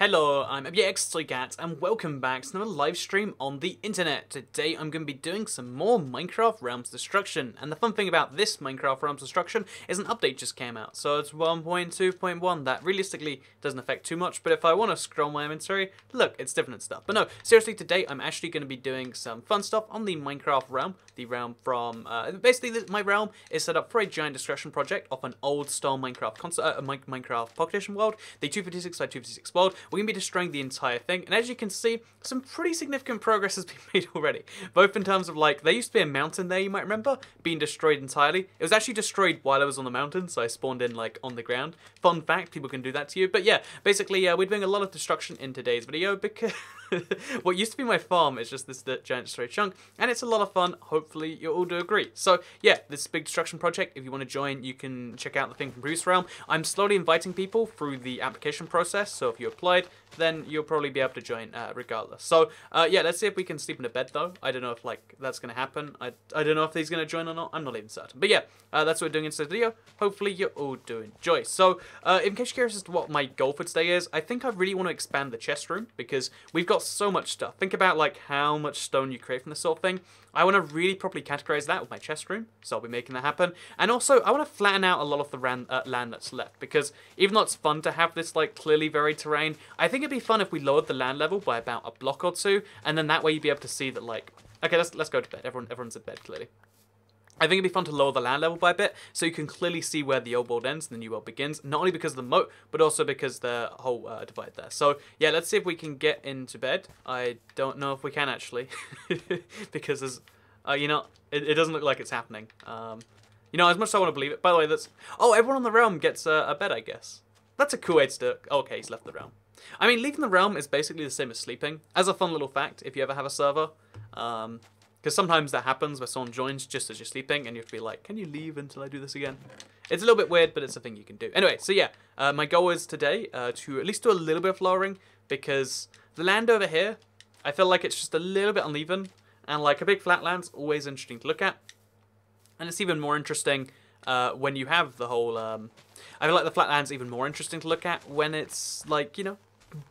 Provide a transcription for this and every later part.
Hello, I'm WX and welcome back to another live stream on the internet. Today I'm going to be doing some more Minecraft Realms Destruction, and the fun thing about this Minecraft Realms Destruction is an update just came out, so it's 1.2.1 that realistically doesn't affect too much, but if I want to scroll my inventory, look, it's different stuff. But no, seriously, today I'm actually going to be doing some fun stuff on the Minecraft realm, the realm from, my realm is set up for a giant destruction project of an old style Minecraft Minecraft Pocket Edition world, the 256 by 256 world. We're going to be destroying the entire thing, and as you can see, some pretty significant progress has been made already. Both in terms of, like, there used to be a mountain there, you might remember, being destroyed entirely. It was actually destroyed while I was on the mountain, so I spawned in, like, on the ground. Fun fact, people can do that to you. But yeah, basically, we're doing a lot of destruction in today's video, because what used to be my farm is just this giant destroyed chunk, and it's a lot of fun. Hopefully, you all do agree. So yeah, this big destruction project, if you want to join, you can check out the thing from previous realm. I'm slowly inviting people through the application process, so if you applied, then you'll probably be able to join regardless. So yeah, let's see if we can sleep in a bed though. I don't know if like that's gonna happen. I don't know if he's gonna join or not. I'm not even certain. But yeah, that's what we're doing in today's video. Hopefully you all do enjoy. So in case you're curious as to what my goal for today is, I think I really want to expand the chest room because we've got so much stuff. Think about like how much stone you create from this sort of thing. I want to really properly categorize that with my chest room, so I'll be making that happen. And also, I want to flatten out a lot of the land that's left, because even though it's fun to have this like clearly varied terrain, I think it'd be fun if we lowered the land level by about a block or two, and then that way you'd be able to see that like, okay, let's go to bed. Everyone's in bed clearly. I think it'd be fun to lower the land level by a bit, so you can clearly see where the old world ends and the new world begins, not only because of the moat, but also because the whole divide there. So yeah, let's see if we can get into bed. I don't know if we can actually, because there's, you know, it doesn't look like it's happening. You know, as much as I want to believe it. By the way, that's, oh, everyone on the realm gets a bed, I guess. That's a cool way to do it. Oh, okay, he's left the realm. I mean, leaving the realm is basically the same as sleeping. As a fun little fact, if you ever have a server, because sometimes that happens where someone joins just as you're sleeping and you have to be like, can you leave until I do this again? It's a little bit weird, but it's a thing you can do. Anyway, so yeah, my goal is today to at least do a little bit of lowering, because the land over here, I feel like it's just a little bit uneven, and like a big flat land's always interesting to look at. And it's even more interesting when you have the whole, I feel like the flat land's even more interesting to look at when it's like, you know,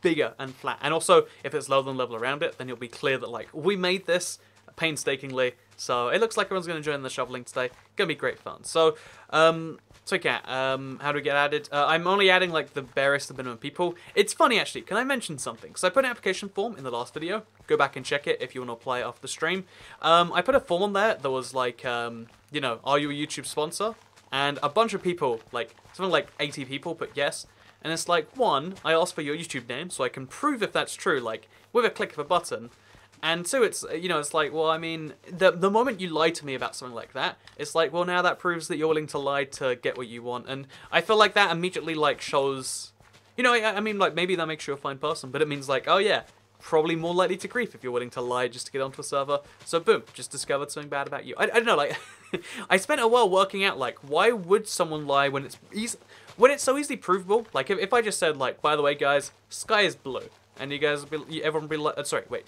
bigger and flat. And also, if it's lower than level around it, then you'll be clear that like, we made this painstakingly, so it looks like everyone's going to join the shoveling today. Gonna be great fun. So yeah, how do we get added? I'm only adding like the barest minimum people. It's funny actually, can I mention something? Because I put an application form in the last video. Go back and check it if you want to apply it after the stream. I put a form on there that was like, you know, are you a YouTube sponsor? And a bunch of people, like something like 80 people put yes. And it's like, one, I asked for your YouTube name so I can prove if that's true, like with a click of a button. And two, it's, you know, it's like, well, I mean, the moment you lie to me about something like that, it's like, well, now that proves that you're willing to lie to get what you want. And I feel like that immediately, like, shows, you know, I mean, like, maybe that makes you a fine person, but it means, like, oh, yeah, probably more likely to grief if you're willing to lie just to get onto a server. So, boom, just discovered something bad about you. I don't know, like, I spent a while working out, like, why would someone lie when it's so easily provable? Like, if I just said, like, by the way, guys, sky is blue. And you guys, everyone would be like, sorry, wait.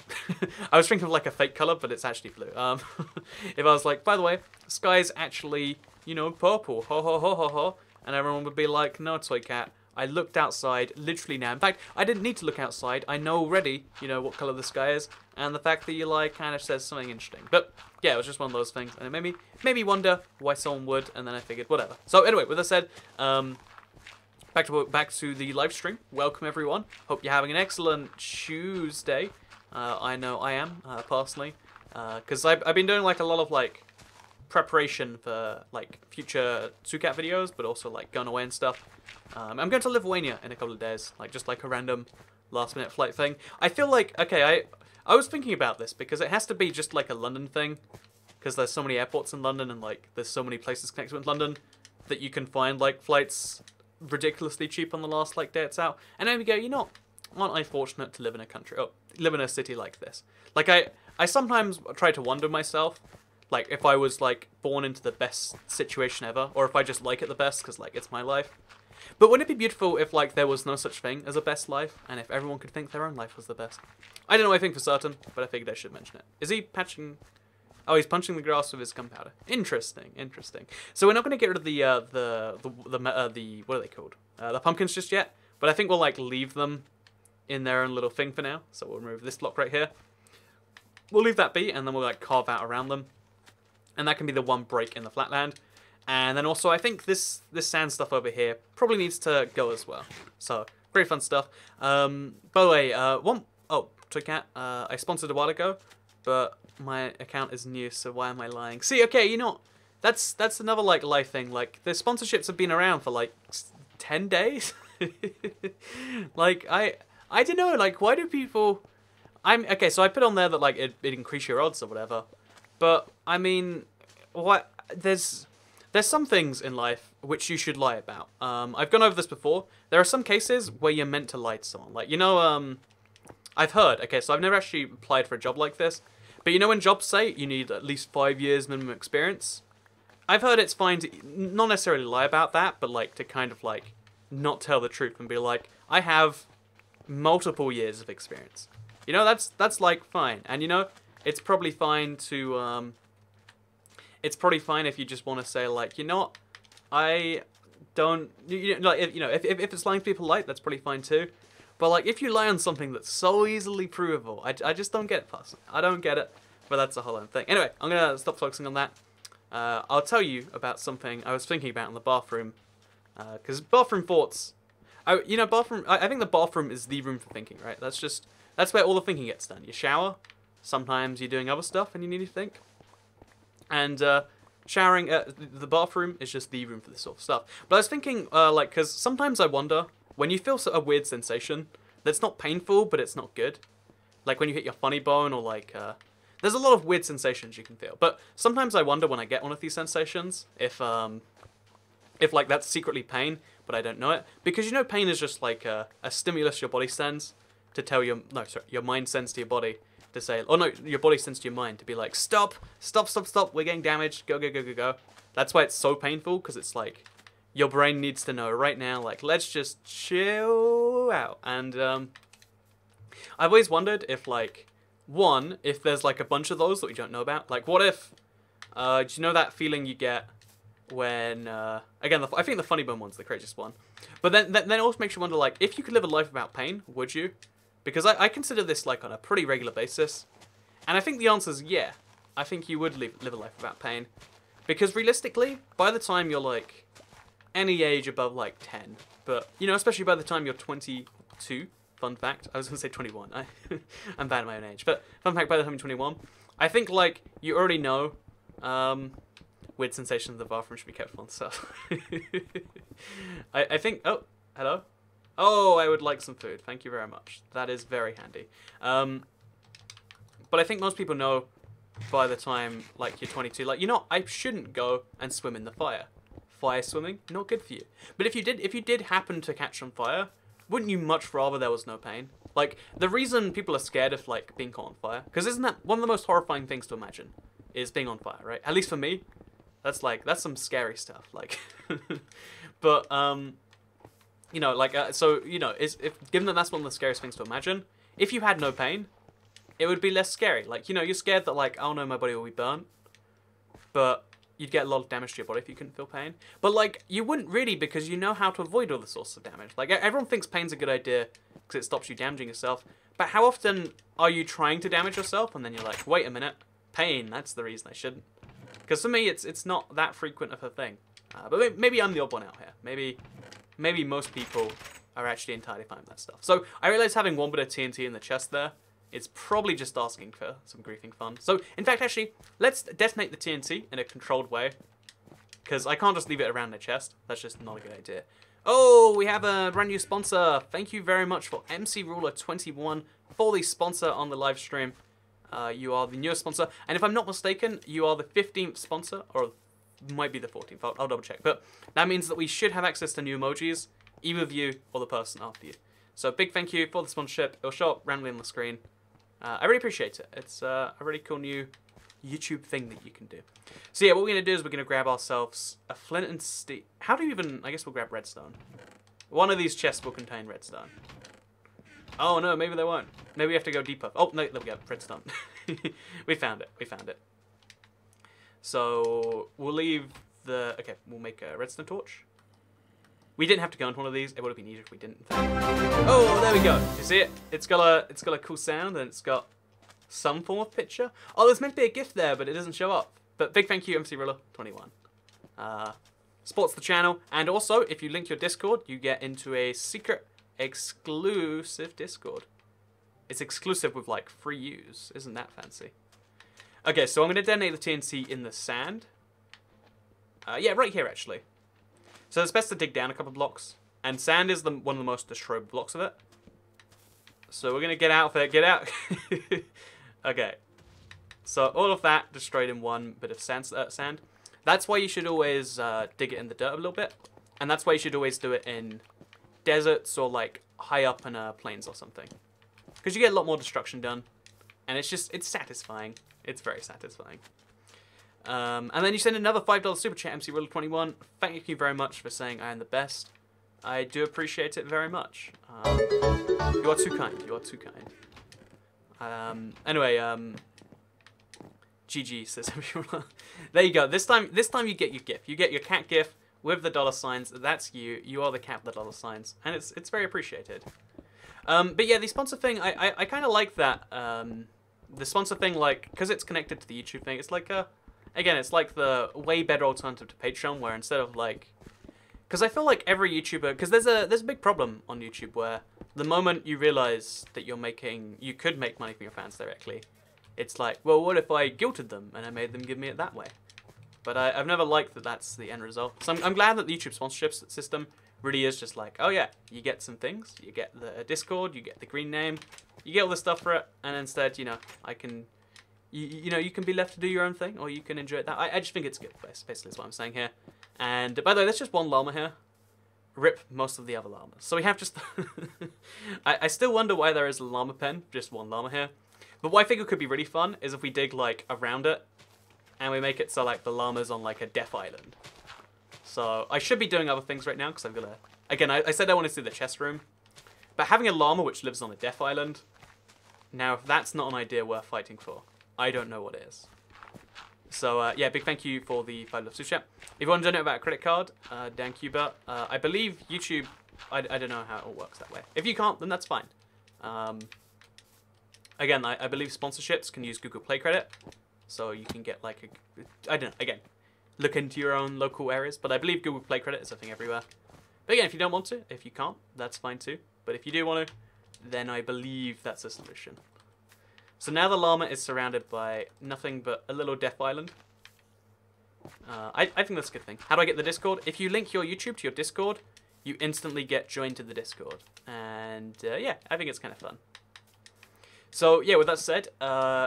I was thinking of like a fake color, but it's actually blue. If I was like, by the way, sky is actually, you know, purple, ho ho ho ho ho, and everyone would be like, no, toy cat. I looked outside, literally now. In fact, I didn't need to look outside. I know already, you know, what color the sky is, and the fact that you like kind of says something interesting. But yeah, it was just one of those things, and it made me wonder why someone would, and then I figured, whatever. So anyway, with that said, Back to the live stream. Welcome everyone. Hope you're having an excellent Tuesday. I know I am personally, because I've been doing like a lot of like preparation for like future Sucat videos, but also like going away and stuff. I'm going to Lithuania in a couple of days, like just like a random last minute flight thing. I feel like, okay, I was thinking about this because it has to be just like a London thing, because there's so many airports in London and like there's so many places connected with London that you can find like flights ridiculously cheap on the last like day it's out. And then we go, you know, aren't I fortunate to live in a country, live in a city like this? Like I sometimes try to wonder myself, like if I was like born into the best situation ever, or if I just like it the best because like it's my life. But wouldn't it be beautiful if like there was no such thing as a best life, and if everyone could think their own life was the best? I don't know, I think for certain, but I figured I should mention it. Is he patching? Oh, he's punching the grass with his gunpowder. Interesting, interesting. So we're not going to get rid of the what are they called? The pumpkins just yet. But I think we'll like leave them in their own little thing for now. So we'll remove this block right here. We'll leave that be, and then we'll like carve out around them. And that can be the one break in the flatland. And then also I think this sand stuff over here probably needs to go as well. So pretty fun stuff. By the way, Toy Cat, I sponsored a while ago, but my account is new, so why am I lying? See, okay, you know, that's another like life thing. Like the sponsorships have been around for like 10 days. Like I don't know, like why do people okay, so I put on there that like it increase your odds or whatever. But I mean, what there's some things in life which you should lie about. I've gone over this before. There are some cases where you're meant to lie to someone. Like, you know, I've heard, okay, so I've never actually applied for a job like this, but you know when jobs say you need at least 5 years minimum experience? I've heard it's fine to not necessarily lie about that, but like to kind of like not tell the truth and be like, I have multiple years of experience. You know, that's like fine. And you know, it's probably fine to it's probably fine if you just want to say like, you know what, I don't, you know, like if it's lying to people like, that's probably fine too. But like if you lie on something that's so easily provable, I just don't get it, person. I don't get it. But that's a whole other thing. Anyway, I'm gonna stop focusing on that. I'll tell you about something I was thinking about in the bathroom, because bathroom thoughts. You know, bathroom. I think the bathroom is the room for thinking, right? That's where all the thinking gets done. You shower. Sometimes you're doing other stuff and you need to think. And showering, the bathroom is just the room for this sort of stuff. But I was thinking, like, because sometimes I wonder, when you feel a weird sensation that's not painful, but it's not good, like when you hit your funny bone or like, there's a lot of weird sensations you can feel. But sometimes I wonder when I get one of these sensations, if like that's secretly pain, but I don't know it. Because you know pain is just like a stimulus your body sends to tell your mind sends to your body to say, oh no, your body sends to your mind to be like, stop, we're getting damaged, go. That's why it's so painful, because it's like, your brain needs to know right now, like, let's just chill out. And I've always wondered if like, if there's like a bunch of those that we don't know about. Like what if, do you know that feeling you get when, again, I think the funny bone one's the craziest one. But then it also makes you wonder, like, if you could live a life without pain, would you? Because I consider this like on a pretty regular basis. And I think the answer is yeah. I think you would live a life without pain. Because realistically, by the time you're like any age above like 10, but you know, especially by the time you're 22, fun fact, I was going to say 21, I'm bad at my own age, but fun fact, by the time you're 21, I think like you already know weird sensations in the bathroom should be kept on stuff. I think, oh, hello? Oh, I would like some food. Thank you very much. That is very handy. But I think most people know by the time like you're 22, like, you know, I shouldn't go and swim in the fire. Fire swimming, not good for you. But if you did happen to catch on fire, wouldn't you much rather there was no pain? Like, the reason people are scared of like being caught on fire, because isn't that one of the most horrifying things to imagine, is being on fire, right? At least for me, that's some scary stuff. Like, but you know, like, so, you know, if given that that's one of the scariest things to imagine, if you had no pain, it would be less scary. Like, you know, you're scared that, like, oh no, my body will be burnt, but you'd get a lot of damage to your body if you couldn't feel pain. But, like, you wouldn't really, because you know how to avoid all the sources of damage. Like, everyone thinks pain's a good idea because it stops you damaging yourself, but how often are you trying to damage yourself, and then you're like, wait a minute, pain, that's the reason I shouldn't. Because for me, it's not that frequent of a thing. But maybe I'm the odd one out here. Maybe most people are actually entirely fine with that stuff. So I realize having one bit of TNT in the chest there, it's probably just asking for some griefing fun. So in fact, actually, let's detonate the TNT in a controlled way, because I can't just leave it around the chest. That's just not a good idea. Oh, we have a brand new sponsor. Thank you very much for MC Ruler 21 for the sponsor on the live stream. You are the newest sponsor, and if I'm not mistaken, you are the 15th sponsor, or might be the 14th, I'll double check. But that means that we should have access to new emojis, either of you or the person after you. So big thank you for the sponsorship. It'll show up randomly on the screen. I really appreciate it. It's a really cool new YouTube thing that you can do. So yeah, what we're going to do is we're going to grab ourselves a flint and steel. How do you even... I guess we'll grab redstone. One of these chests will contain redstone. Oh no, maybe they won't. Maybe we have to go deeper. Oh, no, there we go. Redstone. We found it. We found it. So we'll leave the... Okay, we'll make a redstone torch. We didn't have to go into one of these. It would have been easier if we didn't. Oh, there we go. You see it? It's got a cool sound, and it's got some form of picture. Oh, there's meant to be a GIF there, but it doesn't show up. But big thank you, MCRuler21. Supports the channel, and also if you link your Discord, you get into a secret exclusive Discord. It's exclusive with like free use. Isn't that fancy? Okay, so I'm going to detonate the TNT in the sand. Yeah, right here actually. So it's best to dig down a couple blocks, and sand is one of the most destroyable blocks of it. So we're going to get out of it. Get out. Okay. So all of that destroyed in one bit of sand. That's why you should always dig it in the dirt a little bit. And that's why you should always do it in deserts or like high up in plains or something. Because you get a lot more destruction done. And it's satisfying. It's very satisfying. And then you send another $5 super chat, MCRuler21. Thank you very much for saying I am the best. I do appreciate it very much. You are too kind. You are too kind. Anyway, GG says everyone. There you go. This time you get your GIF. You get your cat GIF with the dollar signs. That's you. You are the cat with the dollar signs, and it's very appreciated. But yeah, the sponsor thing, I kind of like that. The sponsor thing, like, because it's connected to the YouTube thing, it's like again, it's like the way better alternative to Patreon, where instead of like, because I feel like every YouTuber, because there's a big problem on YouTube where the moment you realize that you could make money from your fans directly, it's like, well, what if I guilted them and I made them give me it that way? But I've never liked that that's the end result. So I'm glad that the YouTube sponsorship system really is just like, oh yeah, you get some things, you get the Discord, you get the green name, you get all the stuff for it, and instead, you know, you can be left to do your own thing, or you can enjoy it. I just think it's good, basically is what I'm saying here. And by the way, there's just one llama here. Rip most of the other llamas. So we have just... I still wonder why there is a llama pen, just one llama here. But what I think it could be really fun is if we dig, like, around it, and we make it so, like, the llama's on, like, a death island. So I should be doing other things right now, because I've got to... Again, I said I wanted to do the chest room. But having a llama which lives on a death island, now, if that's not an idea worth fighting for, I don't know what is. So, yeah, big thank you for the $5 super chat. If you want to donate about a credit card, Dan Cuba, I believe YouTube, I don't know how it all works that way. If you can't, then that's fine. Again, I believe sponsorships can use Google Play credit. So you can get like I don't know, again, look into your own local areas. But I believe Google Play credit is a thing everywhere. But again, if you don't want to, if you can't, that's fine too. But if you do want to, then I believe that's a solution. So now the llama is surrounded by nothing but a little death island. I think that's a good thing. How do I get the Discord? If you link your YouTube to your Discord, you instantly get joined to the Discord. And yeah, I think it's kind of fun. So yeah, with that said,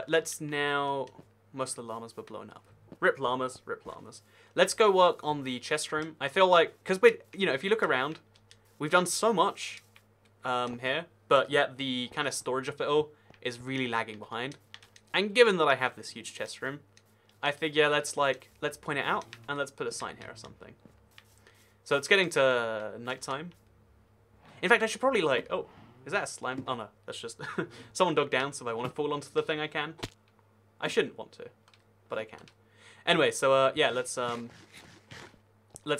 let's now... Most of the llamas were blown up. Rip llamas, rip llamas. Let's go work on the chest room. I feel like, because if you look around, we've done so much here, but yet the kind of storage of it all is really lagging behind. And given that I have this huge chest room, I figure let's point it out and let's put a sign here or something. So it's getting to nighttime. In fact, I should probably oh, is that a slime? Oh no, that's just someone dug down, so if I want to fall onto the thing I can. I shouldn't want to, but I can. Anyway, so yeah, let's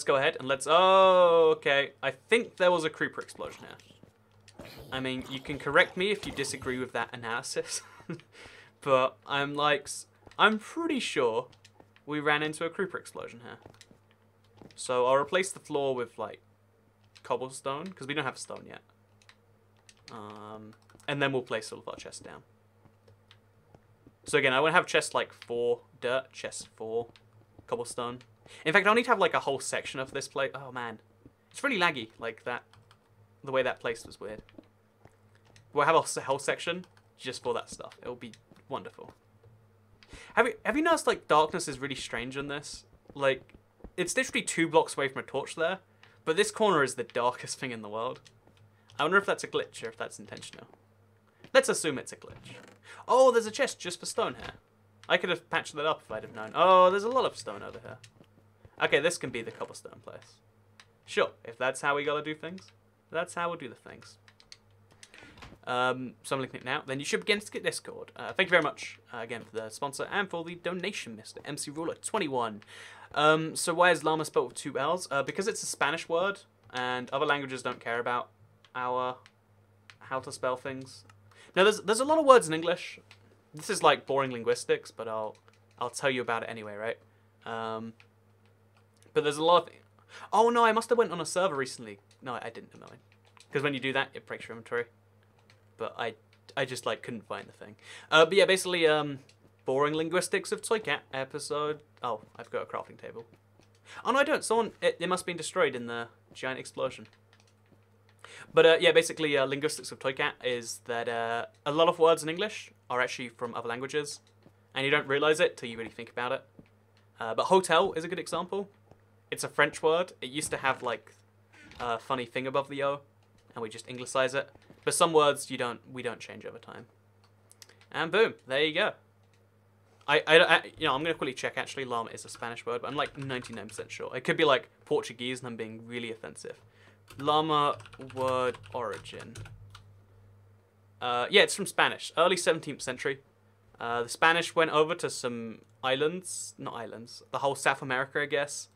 go ahead and oh, okay. I think there was a creeper explosion here. I mean, you can correct me if you disagree with that analysis, but I'm pretty sure we ran into a creeper explosion here. So I'll replace the floor with like cobblestone because we don't have stone yet. And then we'll place all of our chests down. So again, I want to have chests like 4 dirt, chests 4 cobblestone. In fact, I'll need to have like a whole section of this place. Oh man, it's really laggy like that. The way that place was weird. We'll have a whole section just for that stuff. It'll be wonderful. Have you noticed like darkness is really strange in this? Like, it's literally 2 blocks away from a torch there, but this corner is the darkest thing in the world. I wonder if that's a glitch or if that's intentional. Let's assume it's a glitch. Oh, there's a chest just for stone here. I could have patched that up if I'd have known. Oh, there's a lot of stone over here. Okay, this can be the cobblestone place. Sure, if that's how we gotta do things, that's how we'll do the things. So I'm linking it now. Then you should begin to get Discord. Thank you very much again for the sponsor and for the donation, Mr. MC Ruler 21. So why is llama spelled with 2 L's? Because it's a Spanish word, and other languages don't care about our how to spell things. Now, there's a lot of words in English. This is like boring linguistics, but I'll tell you about it anyway, right? But there's a lot of... Oh no, I must have went on a server recently. No, I didn't, no. Because when you do that, it breaks your inventory. But I just like couldn't find the thing. But yeah, basically, boring linguistics of Toy Cat episode. Oh, I've got a crafting table. Oh no, I don't. It must have been destroyed in the giant explosion. But yeah, basically, linguistics of Toy Cat is that a lot of words in English are actually from other languages, and you don't realize it till you really think about it. But hotel is a good example. It's a French word. It used to have like a funny thing above the O, and we just Anglicize it. But some words we don't change over time. And boom, there you go. I'm gonna quickly check. Actually, llama is a Spanish word, but I'm like 99% sure. It could be like Portuguese, and I'm being really offensive. Llama word origin. Yeah, it's from Spanish, early 17th century. The Spanish went over to some islands, not islands, the whole South America, I guess.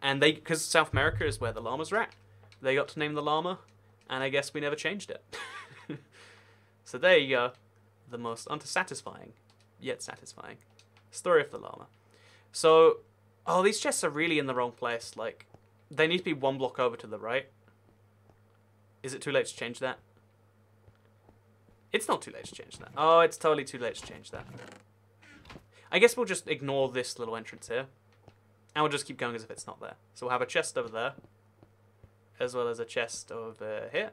And because South America is where the llamas are at, they got to name the llama, and I guess we never changed it. So there you go, the most unsatisfying, yet satisfying story of the llama. So, oh, these chests are really in the wrong place. Like, they need to be one block over to the right. Is it too late to change that? It's not too late to change that. Oh, it's totally too late to change that. I guess we'll just ignore this little entrance here. And we'll just keep going as if it's not there. So we'll have a chest over there. As well as a chest over here.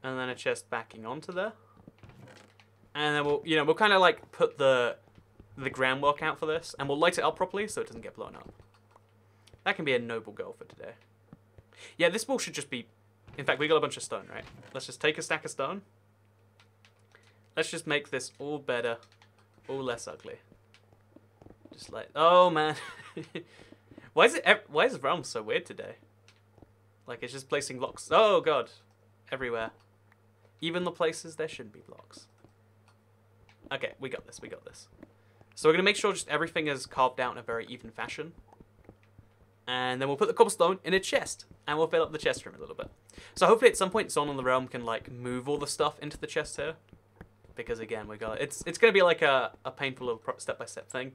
And then a chest backing onto there. And then we'll kind of like put the groundwork out for this. And we'll light it up properly so it doesn't get blown up. That can be a noble goal for today. Yeah, this wall should just be... In fact, we got a bunch of stone, right? Let's just take a stack of stone. Let's just make this all better, all less ugly. Just like, oh man. Why is Realms so weird today? Like, it's just placing blocks. Oh god. Everywhere. Even the places there shouldn't be blocks. Okay, we got this, we got this. So we're going to make sure just everything is carved out in a very even fashion. And then we'll put the cobblestone in a chest. And we'll fill up the chest room a little bit. So hopefully at some point Zon on the Realm can like move all the stuff into the chest here. Because again, it's going to be like a painful little step-by-step thing.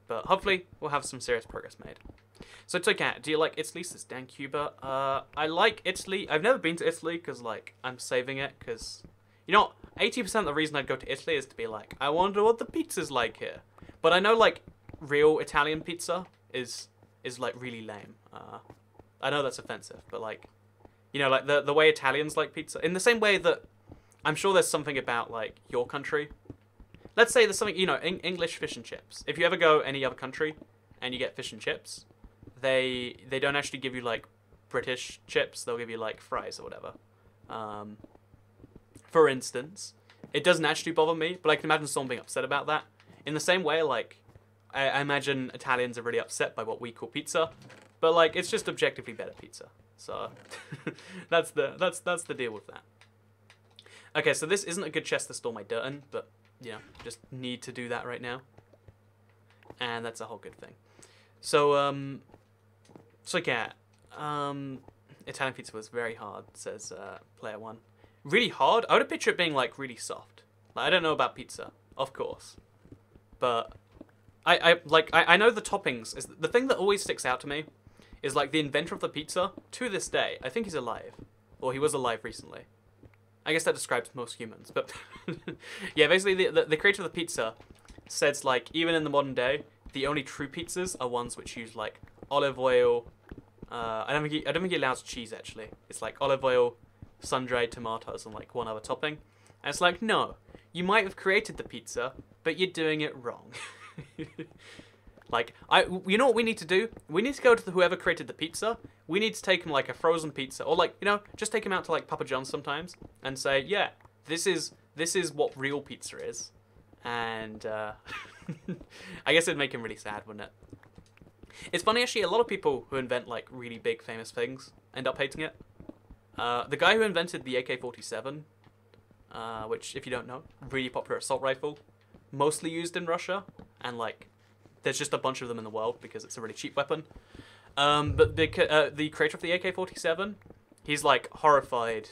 But hopefully we'll have some serious progress made. So Toy Cat, do you like Italy? Says Dan Cuba. I like Italy. I've never been to Italy because like I'm saving it because, you know, 80% of the reason I'd go to Italy is to be like, I wonder what the pizza's like here. But I know like real Italian pizza is like really lame. I know that's offensive, but like, you know, like the way Italians like pizza, in the same way that I'm sure there's something about like your country. Let's say there's something, you know, English fish and chips. If you ever go any other country and you get fish and chips, they don't actually give you like British chips. They'll give you like fries or whatever. For instance, it doesn't actually bother me, but I can imagine someone being upset about that. In the same way, like I imagine Italians are really upset by what we call pizza, but like it's just objectively better pizza. So that's the deal with that. Okay, so this isn't a good chest to store my dirt in, but you know, just need to do that right now. And that's a whole good thing. So, yeah, Italian pizza was very hard, says player one. Really hard? I would have pictured it being, like, really soft. Like, I don't know about pizza, of course. But I know the toppings. Is the thing that always sticks out to me is, like, the inventor of the pizza, to this day, I think he's alive. Or he was alive recently. I guess that describes most humans, but yeah, basically the creator of the pizza says like even in the modern day, the only true pizzas are ones which use like olive oil. I don't think he allows cheese actually. It's like olive oil, sun-dried tomatoes, and like one other topping. And it's like no, you might have created the pizza, but you're doing it wrong. Like, you know what we need to do? We need to go to whoever created the pizza. We need to take him like a frozen pizza, or like, you know, just take him out to like Papa John's sometimes and say, yeah, this is what real pizza is. And I guess it'd make him really sad, wouldn't it? It's funny actually. A lot of people who invent like really big famous things end up hating it. The guy who invented the AK-47, which if you don't know, really popular assault rifle, mostly used in Russia, and like. There's just a bunch of them in the world because it's a really cheap weapon. But the creator of the AK-47, he's like horrified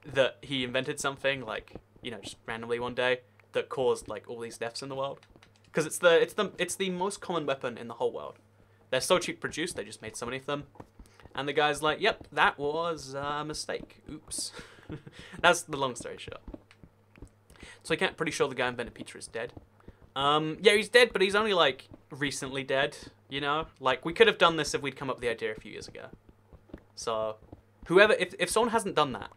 that he invented something like, you know, just randomly one day that caused like all these deaths in the world. Because it's the most common weapon in the whole world. They're so cheap to produce, they just made so many of them. And the guy's like, yep, that was a mistake. Oops. That's the long story short. So I can't pretty sure the guy who invented pizza is dead. Yeah, he's dead, but he's only like recently dead, you know? Like, we could have done this if we'd come up with the idea a few years ago. So, whoever, if someone hasn't done that,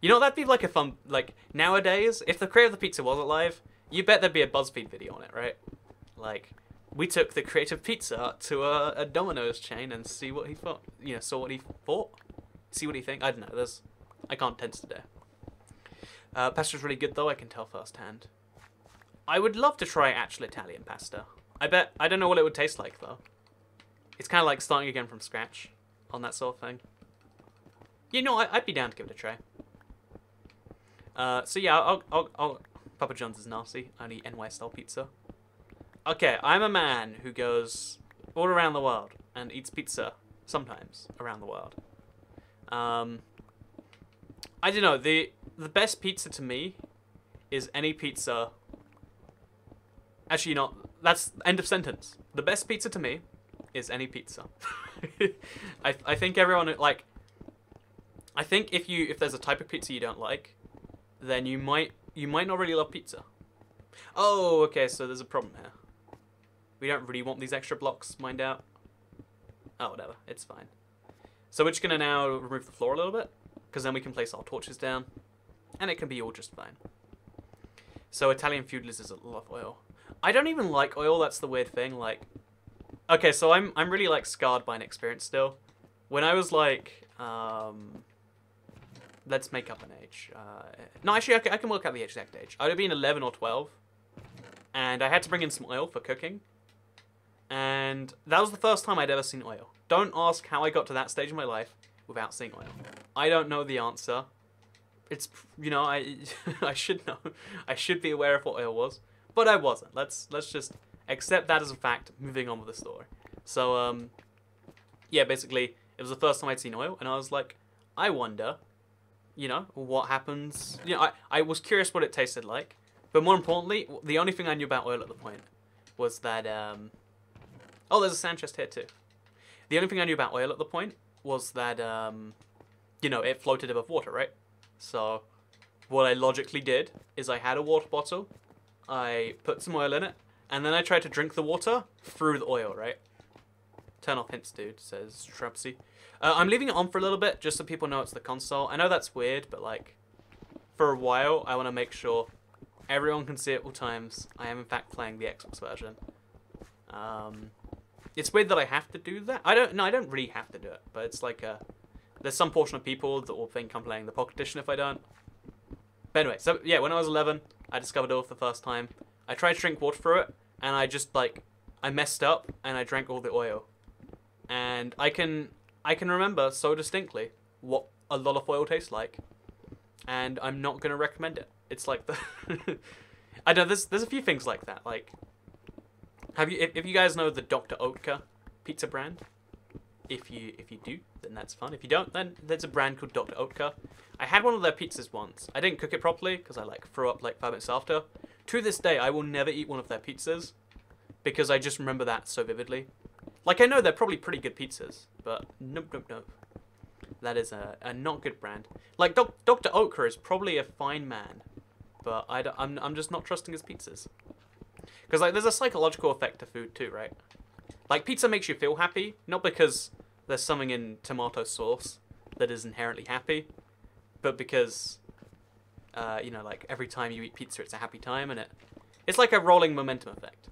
you know, that'd be like a fun, like, nowadays, if the creator of the pizza was alive, you bet there'd be a BuzzFeed video on it, right? Like, we took the creative pizza to a Domino's chain and see what he thought, you know, saw what he thought, see what he think. I don't know, I can't tense today. Pasta's really good though, I can tell firsthand. I would love to try actual Italian pasta. I don't know what it would taste like though. It's kind of like starting again from scratch on that sort of thing. You know, I'd be down to give it a try. So yeah, I'll Papa John's is nasty. Only NY style pizza. Okay, I'm a man who goes all around the world and eats pizza sometimes around the world. I don't know, the best pizza to me is any pizza. Actually, not. That's end of sentence. The best pizza to me is any pizza. I think everyone like. I think if there's a type of pizza you don't like, then you might not really love pizza. Oh, okay. So there's a problem here. We don't really want these extra blocks mined out. Oh, whatever. It's fine. So we're just gonna now remove the floor a little bit, because then we can place our torches down, and it can be all just fine. So Italian feudalism love oil. I don't even like oil. That's the weird thing. Like, okay, so I'm really like scarred by an experience still. When I was like, let's make up an age. No, actually, I can work out the exact age. I would have been 11 or 12, and I had to bring in some oil for cooking. And that was the first time I'd ever seen oil. Don't ask how I got to that stage in my life without seeing oil. I don't know the answer. It's, you know, I should know. I should be aware of what oil was, but I wasn't. Let's just accept that as a fact. Moving on with the story. So yeah, basically it was the first time I'd seen oil, and I was like, I wonder, you know, what happens. You know, I was curious what it tasted like, but more importantly, the only thing I knew about oil at the point was that oh, there's a sand chest here too. The only thing I knew about oil at the point was that you know, it floated above water, right? So what I logically did is I had a water bottle, I put some oil in it, and then I tried to drink the water through the oil, right? Turn off hints, dude, says Shrubsy. I'm leaving it on for a little bit, just so people know it's the console. I know that's weird, but like, for a while, I want to make sure everyone can see it all times. I am in fact playing the Xbox version. It's weird that I have to do that. I don't really have to do it, but it's like there's some portion of people that will think I'm playing the Pocket Edition if I don't. But anyway, so yeah, when I was 11, I discovered oil for the first time. I tried to drink water through it, and I just like, I messed up, and I drank all the oil. And I can remember so distinctly what a lot of oil tastes like, and I'm not gonna recommend it. It's like the I know there's a few things like that. Like, if you guys know the Dr. Oetker pizza brand, if you do, then that's fun. If you don't, then there's a brand called Dr. Oetker. I had one of their pizzas once. I didn't cook it properly because I like threw up like 5 minutes after. To this day, I will never eat one of their pizzas because I just remember that so vividly. Like, I know they're probably pretty good pizzas, but nope. That is a not good brand. Like, Dr. Oetker is probably a fine man, but I'm just not trusting his pizzas. Because, like, there's a psychological effect to food too, right? Like, pizza makes you feel happy, not because there's something in tomato sauce that is inherently happy, but because, you know, like, every time you eat pizza, it's a happy time, and it's like a rolling momentum effect.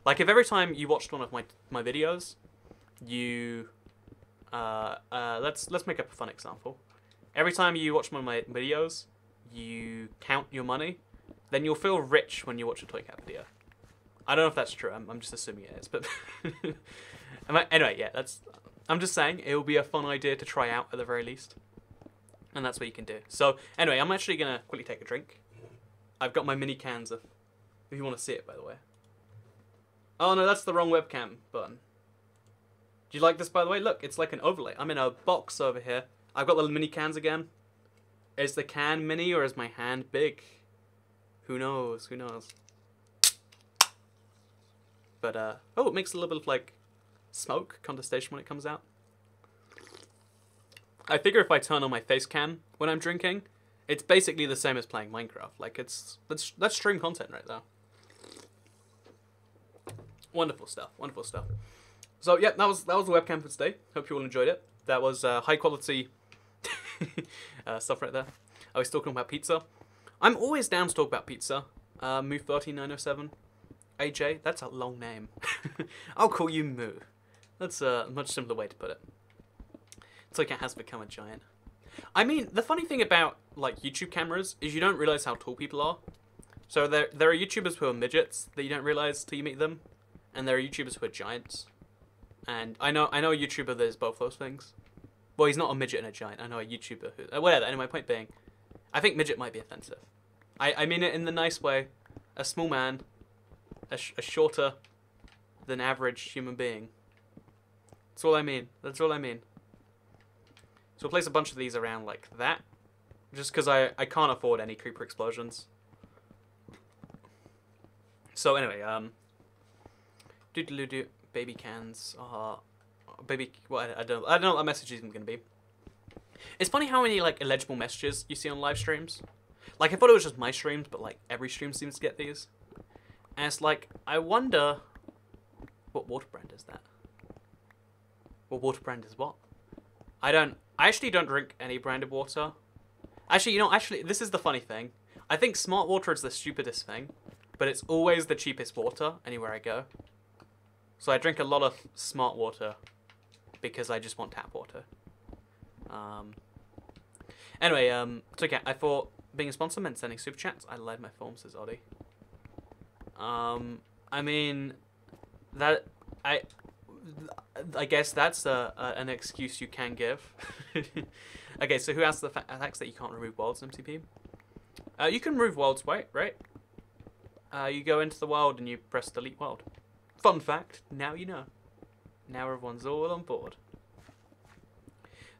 Like, if every time you watched one of my videos, you, let's make up a fun example. Every time you watch one of my videos, you count your money, then you'll feel rich when you watch a Toy Cat video. I don't know if that's true. I'm just assuming it is, but anyway, yeah, I'm just saying it will be a fun idea to try out at the very least, and that's what you can do. So anyway, I'm actually gonna quickly take a drink. I've got my mini cans of. If you want to see it, by the way. Oh no, that's the wrong webcam button. Do you like this, by the way? Look, it's like an overlay. I'm in a box over here. I've got the mini cans again. Is the can mini or is my hand big? Who knows? Who knows? But, oh, it makes a little bit of, like, smoke, condensation when it comes out. I figure if I turn on my face cam when I'm drinking, it's basically the same as playing Minecraft. Like, that's stream content right there. Wonderful stuff, wonderful stuff. So, yeah, that was the webcam for today. Hope you all enjoyed it. That was high quality stuff right there. I was talking about pizza. I'm always down to talk about pizza. Moo13907. AJ, that's a long name. I'll call you Moo. That's a much simpler way to put it. It's like it has become a giant. I mean, the funny thing about like YouTube cameras is you don't realize how tall people are. So there are YouTubers who are midgets that you don't realize till you meet them, and there are YouTubers who are giants. And I know a YouTuber that is both those things. Well, he's not a midget and a giant. I know a YouTuber who... whatever, anyway, my point being, I think midget might be offensive. I mean it in the nice way. A small man, a shorter than average human being. That's all I mean. That's all I mean. So we'll place a bunch of these around like that. Just because I can't afford any creeper explosions. So anyway, do baby cans are... Baby, well, I don't know what that message is even going to be. It's funny how many like illegible messages you see on live streams. Like I thought it was just my streams, but like every stream seems to get these. And it's like, I wonder what water brand is that? What water brand is what? I actually don't drink any branded water. Actually, this is the funny thing. I think smart water is the stupidest thing, but it's always the cheapest water anywhere I go. So I drink a lot of smart water because I just want tap water. Anyway, it's okay. I thought being a sponsor meant sending super chats. I lied my form, says Oddie. I mean, that I guess that's an excuse you can give. Okay, so who has the facts that you can't remove worlds in MCP? You can remove worlds, right? You go into the world and you press delete world. Fun fact, now you know. Now everyone's all on board.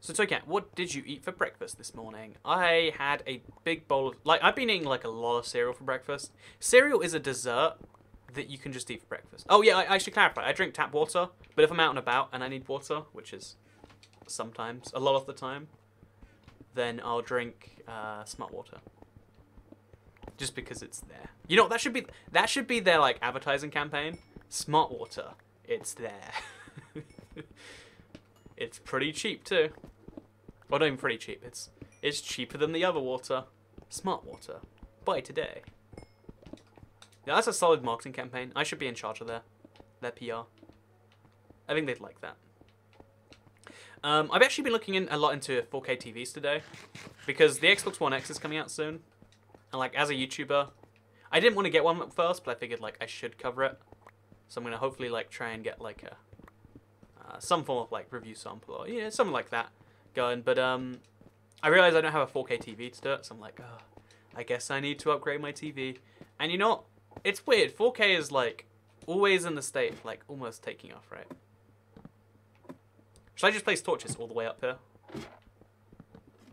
So Toycat, what did you eat for breakfast this morning? I had a big bowl of... Like, I've been eating, like, a lot of cereal for breakfast. Cereal is a dessert that you can just eat for breakfast. Oh, yeah, I should clarify. I drink tap water, but if I'm out and about and I need water, which is sometimes, a lot of the time, then I'll drink smart water. Just because it's there. You know, that should be their, like, advertising campaign. Smart water. It's there. It's pretty cheap, too. Well, not even pretty cheap. It's cheaper than the other water. Smart water. Buy today. Yeah, that's a solid marketing campaign. I should be in charge of their PR. I think they'd like that. I've actually been looking a lot into 4K TVs today, because the Xbox One X is coming out soon. And like, as a YouTuber, I didn't want to get one at first, but I figured like I should cover it. So I'm gonna hopefully like try and get like a some form of like review sample or something like that going. But I realized I don't have a 4K TV to do it, so I'm like, oh, I guess I need to upgrade my TV. And you know what? It's weird. 4K is like always in the state of like almost taking off, right? Should I just place torches all the way up here?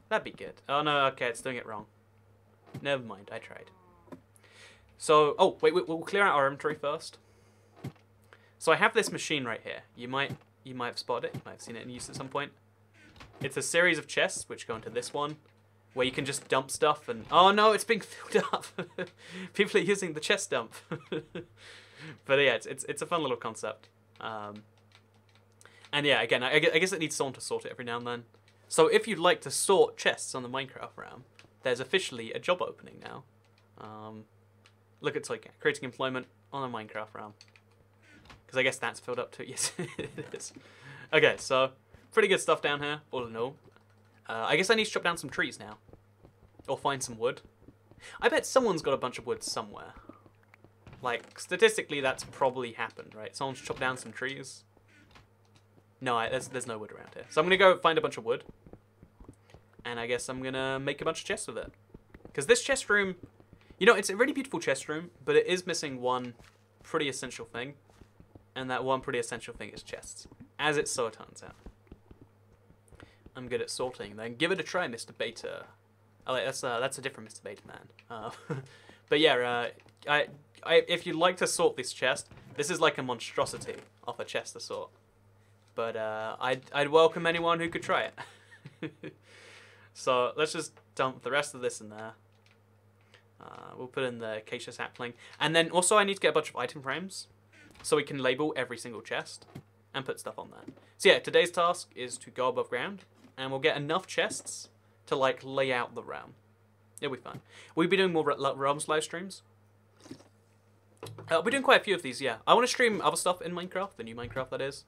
That'd be good. Oh no, okay, it's doing it wrong. Never mind, I tried. So, oh wait, we'll clear out our inventory first. So I have this machine right here. You might have spotted it. You might have seen it in use at some point. It's a series of chests which go into this one, where you can just dump stuff and... Oh no, it's being filled up. People are using the chest dump. But yeah, it's a fun little concept. And yeah, again, I guess it needs someone to sort it every now and then. So if you'd like to sort chests on the Minecraft realm, there's officially a job opening now. Look at like creating employment on a Minecraft realm. Because I guess that's filled up too. Yes, it is. Okay, so pretty good stuff down here, all in all. I guess I need to chop down some trees now. Or find some wood. I bet someone's got a bunch of wood somewhere. Like, statistically, that's probably happened, right? Someone's chopped down some trees. No, there's no wood around here. So I'm going to go find a bunch of wood. And I guess I'm going to make a bunch of chests with it. Because this chest room... You know, it's a really beautiful chest room, but it is missing one pretty essential thing. And that one pretty essential thing is chests. as it so turns out. I'm good at sorting. Then give it a try, Mr. Beta. Oh, wait, that's a different Mr. Beta man. But yeah, if you'd like to sort this chest, this is like a monstrosity of a chest to sort. But I'd welcome anyone who could try it. So let's just dump the rest of this in there. We'll put in the acacia sapling, and then also I need to get a bunch of item frames so we can label every single chest and put stuff on that. So yeah, today's task is to go above ground, and we'll get enough chests to like lay out the realm. It'll be fun. We'll be doing more realms live streams. We're doing quite a few of these, yeah. I want to stream other stuff in Minecraft, the new Minecraft that is.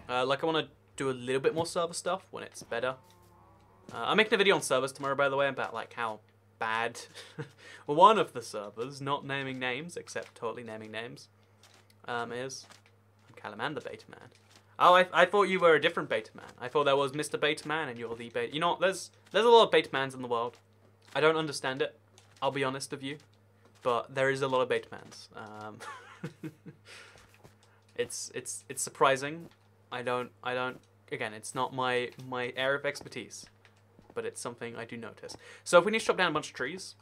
Like I want to do a little bit more server stuff when it's better. I'm making a video on servers tomorrow, by the way, about like how bad one of the servers, not naming names, except totally naming names, is. I'm Calamander Beta Man. Oh, I thought you were a different Beta Man. I thought there was Mr. Beta Man and you're the Beta. You know what, there's a lot of Beta Mans in the world. I don't understand it, I'll be honest with you, but there is a lot of Beta Mans. It's surprising. I don't, again, it's not my area of expertise, but it's something I do notice. So if we need to chop down a bunch of trees,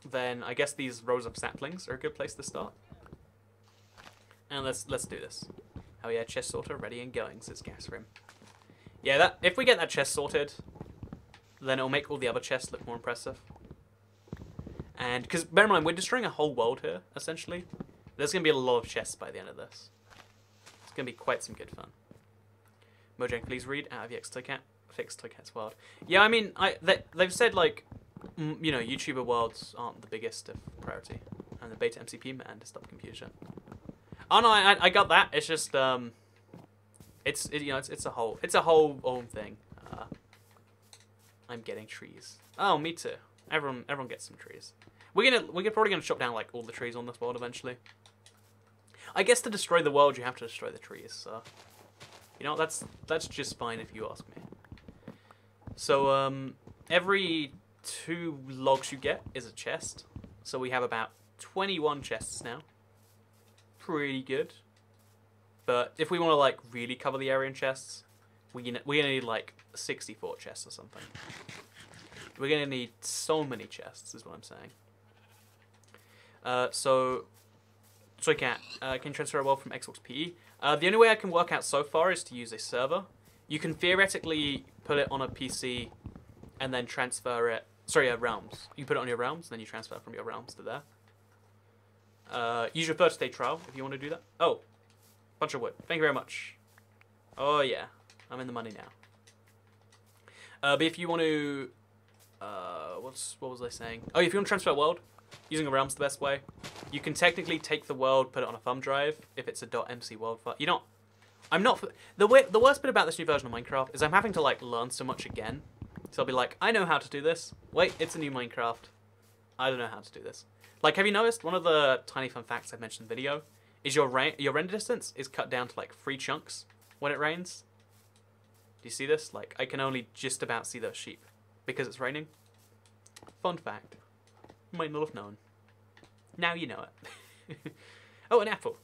then I guess these rows of saplings are a good place to start. And let's do this. Oh yeah, chest sorter ready and going, says Gasrim. Yeah, if we get that chest sorted, then it'll make all the other chests look more impressive. And because bear in mind, we're destroying a whole world here, essentially. There's gonna be a lot of chests by the end of this. It's gonna be quite some good fun. Mojang, please read out of the Fix Toycat's world. Yeah, I mean, they've said like, you know, YouTuber worlds aren't the biggest of priority, and the beta MCP man to stop confusion. Oh no, I got that. It's just it's a whole own thing. I'm getting trees. Oh, me too. Everyone gets some trees. We're probably gonna chop down like all the trees on this world eventually. I guess to destroy the world, you have to destroy the trees. So, you know, that's just fine if you ask me. So every 2 logs you get is a chest. So we have about 21 chests now. Pretty good. But if we want to like really cover the area in chests, we're gonna need like 64 chests or something. We're gonna need so many chests, is what I'm saying. So Cat, can transfer a world from Xbox PE. The only way I can work out so far is to use a server. You can theoretically put it on a PC and then transfer it. Sorry, realms. You can put it on your realms, and then you transfer from your realms to there. Use your 30-day trial if you want to do that. Oh, bunch of wood. Thank you very much. Oh yeah, I'm in the money now. But if you want to, what was I saying? Oh, if you want to transfer a world, using a realm's the best way. You can technically take the world, put it on a thumb drive if it's a .mc world file. You know, I'm not the worst bit about this new version of Minecraft is I'm having to like learn so much again. So I'll be like, I know how to do this. Wait, it's a new Minecraft. I don't know how to do this. Like, have you noticed one of the tiny fun facts I've mentioned in the video is your render distance is cut down to like 3 chunks when it rains. Do you see this? Like, I can only just about see those sheep because it's raining. Fun fact. Might not have known. Now you know it. Oh, an apple.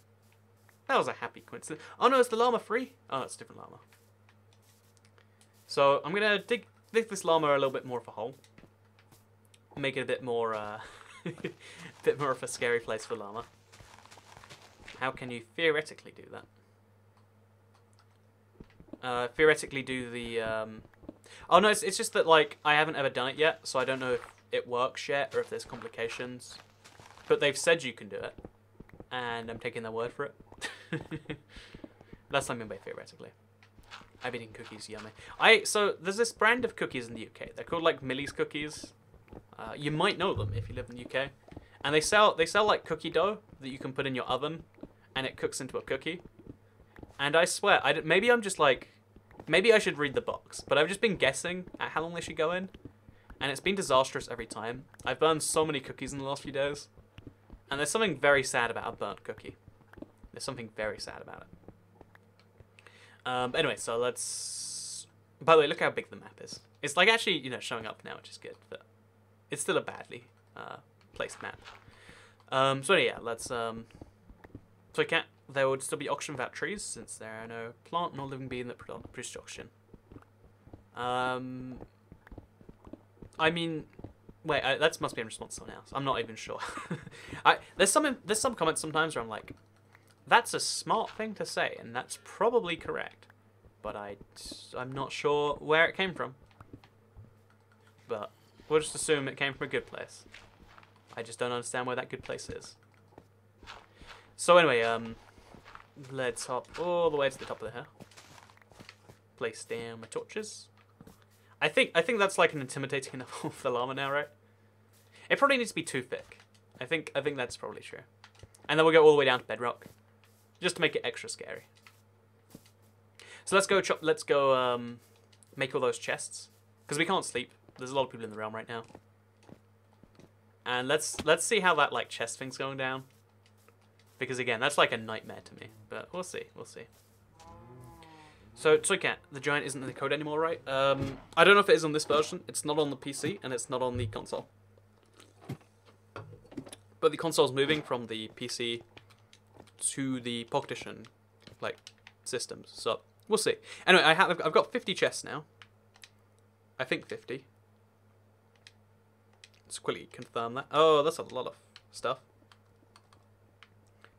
That was a happy coincidence. Oh no, it's the llama free? Oh, it's a different llama. So I'm gonna dig this llama a little bit more of a hole. Make it a bit more, a bit more of a scary place for llama. How can you theoretically do that? Theoretically do the, oh no, it's just that like I haven't ever done it yet, so I don't know if it works yet or if there's complications. But they've said you can do it, and I'm taking their word for it. That's what I mean by theoretically. I've been eating cookies, yummy. So there's this brand of cookies in the UK. They're called like Millie's cookies. You might know them if you live in the UK, and they sell like cookie dough that you can put in your oven, and it cooks into a cookie. And I swear, maybe I'm just like, maybe I should read the box, but I've just been guessing at how long they should go in, and it's been disastrous every time. I've burned so many cookies in the last few days, and there's something very sad about a burnt cookie. There's something very sad about it. But anyway, so let's... By the way, look how big the map is. It's like actually, you know, showing up now, which is good, but it's still a badly placed map. So yeah, let's... So Cat, there would still be oxygen without trees, since there are no plant nor living being that produce oxygen. I mean, wait, that must be in response to someone else. I'm not even sure. There's some comments sometimes where I'm like, that's a smart thing to say, and that's probably correct, but I'm not sure where it came from. But we'll just assume it came from a good place. I just don't understand where that good place is. So anyway, let's hop all the way to the top of the hill. Place down my torches. I think that's like an intimidating enough of the llama now, right? It probably needs to be too thick. I think that's probably true. And then we'll go all the way down to bedrock, just to make it extra scary. So let's go make all those chests, because we can't sleep. There's a lot of people in the realm right now. And let's see how that like chest thing's going down. Because again, that's like a nightmare to me. But we'll see. So Toycat, the giant isn't in the code anymore, right? I don't know if it is on this version. It's not on the PC and it's not on the console. But the console's moving from the PC to the Pocket Edition like systems. So we'll see. Anyway, I've got 50 chests now. I think 50. Let's quickly confirm that. Oh, that's a lot of stuff.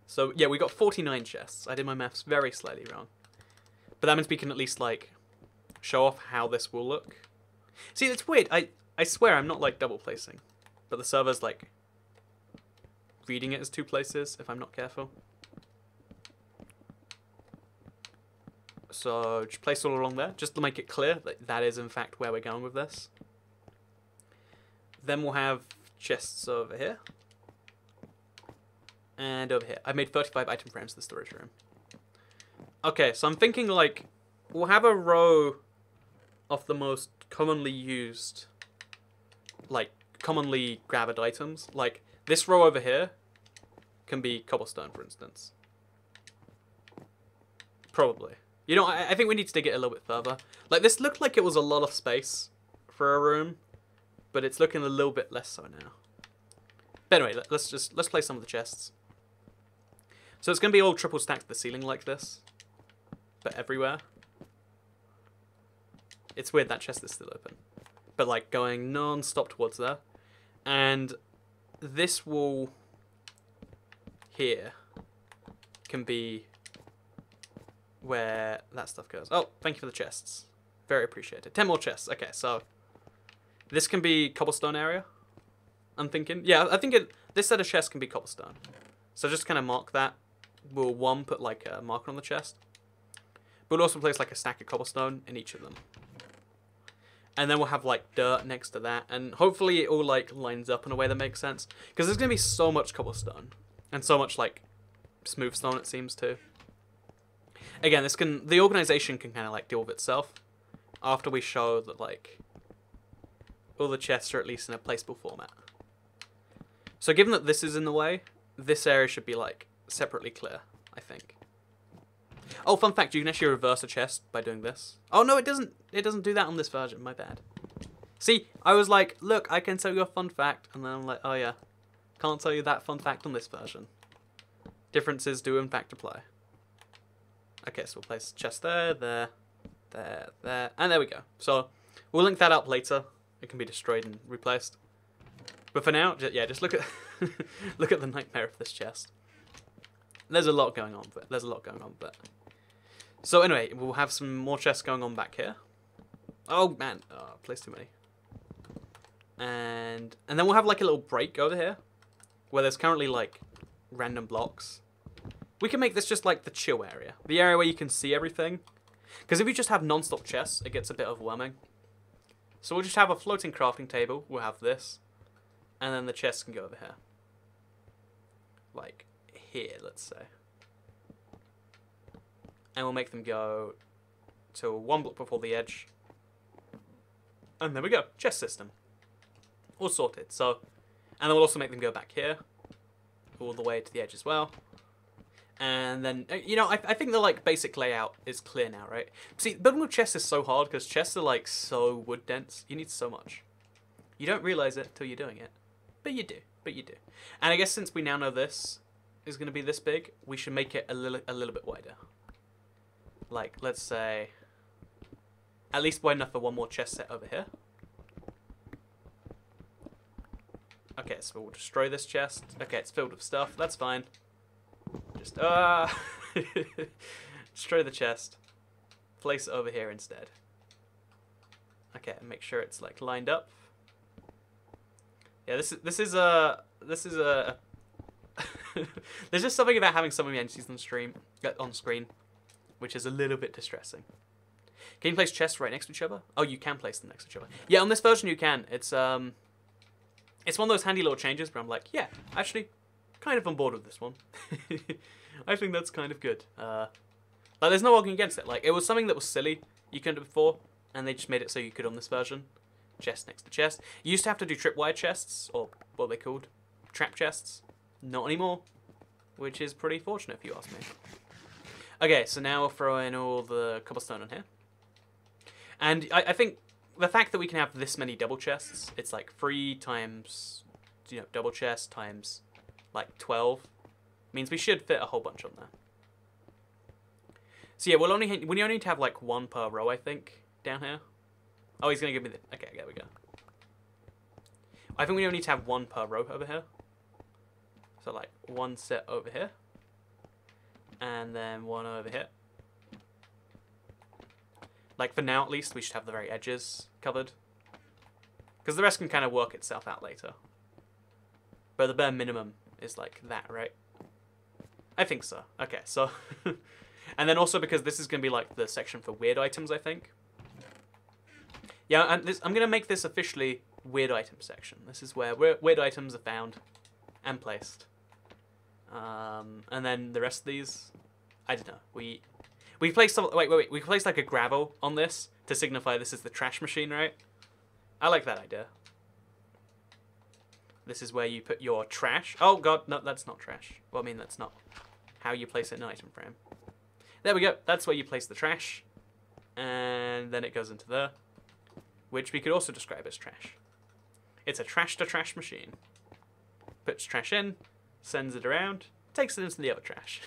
So yeah, we got 49 chests. I did my maths very slightly wrong. But that means we can at least like show off how this will look. See, it's weird. I swear I'm not like double placing. But the server's like reading it as two places if I'm not careful. So just place all along there, just to make it clear that that is in fact where we're going with this. Then we'll have chests over here. And over here. I've made 35 item frames for the storage room. Okay, so I'm thinking like, we'll have a row of the most commonly used, like, commonly grabbed items. Like, this row over here can be cobblestone, for instance. Probably. You know, I think we need to dig it a little bit further. Like, this looked like it was a lot of space for a room, but it's looking a little bit less so now. But anyway, let's place some of the chests. So it's going to be all triple stacked to the ceiling like this, but everywhere. It's weird that chest is still open, but like going non-stop towards there. And this wall here can be where that stuff goes. Oh, thank you for the chests. Very appreciated. 10 more chests. Okay, so this can be cobblestone area, I'm thinking. Yeah, I think this set of chests can be cobblestone. So just kind of mark that. We'll put like a marker on the chest. But we'll also place like a stack of cobblestone in each of them. And then we'll have like dirt next to that. And hopefully it all like lines up in a way that makes sense. Because there's going to be so much cobblestone. And so much like smooth stone, it seems too. Again, the organization can kind of like deal with itself. After we show that like all the chests are at least in a placeable format. So given that this is in the way, this area should be like separately clear, I think. Oh, fun fact, you can actually reverse a chest by doing this. Oh no, it doesn't do that on this version, my bad. See, I was like, look, I can tell you a fun fact, and then I'm like, oh yeah, can't tell you that fun fact on this version. Differences do in fact apply. Okay, so we'll place a chest there, there, and there we go. So, we'll link that up later. It can be destroyed and replaced. But for now, yeah, just look at look at the nightmare of this chest. There's a lot going on with it. So anyway, we'll have some more chests going on back here. Oh man, placed too many. And then we'll have like a little break over here, where there's currently like random blocks. We can make this just like the chill area, the area where you can see everything. Because if you just have non-stop chests, it gets a bit overwhelming. So we'll just have a floating crafting table. We'll have this, and then the chests can go over here, like here, let's say. And we'll make them go to one block before the edge. And there we go, chest system. All sorted. So, and then we'll also make them go back here, all the way to the edge as well. And then, you know, I think the like basic layout is clear now, right? See, building with chests is so hard because chests are like so wood dense. You need so much. You don't realize it till you're doing it, but you do. And I guess since we now know this, is going to be this big, we should make it a little bit wider. Like, let's say, at least wide enough for one more chest set over here. Okay, so we'll destroy this chest. Okay, it's filled with stuff. That's fine. Just, destroy the chest. Place it over here instead. Okay, make sure it's like lined up. Yeah, this is a there's just something about having some of the entities on screen, which is a little bit distressing. Can you place chests right next to each other? Oh, you can place them next to each other. Yeah, on this version you can. It's one of those handy little changes where I'm like, yeah, actually, kind of on board with this one. I think that's kind of good. Like, there's no arguing against it. Like, it was something that was silly you couldn't do before, and they just made it so you could on this version. Chest next to chest. You used to have to do tripwire chests, or what are they called? Trap chests. Not anymore, which is pretty fortunate if you ask me. Okay, so now we'll throw in all the cobblestone on here. And I think the fact that we can have this many double chests, it's like 3 times, you know, double chest times like 12, means we should fit a whole bunch on there. So yeah, we only need to have like 1 per row, I think, down here. Oh, he's gonna give me the, okay, there we go. I think we only need to have 1 per row over here. So like 1 set over here, and then 1 over here. Like for now at least, we should have the very edges covered, because the rest can kind of work itself out later. But the bare minimum is like that, right? I think so. Okay, so and then also because this is going to be like the section for weird items, I think. Yeah, and I'm going to make this officially weird item section. This is where weird items are found and placed. And then the rest of these, I don't know. We placed some. Wait. We placed like a gravel on this to signify this is the trash machine, right? I like that idea. This is where you put your trash. Oh god, no, that's not trash. Well, I mean, that's not how you place it in an item frame. There we go. That's where you place the trash, and then it goes into there, which we could also describe as trash. It's a trash-to-trash machine. Puts trash in, sends it around, takes it into the other trash.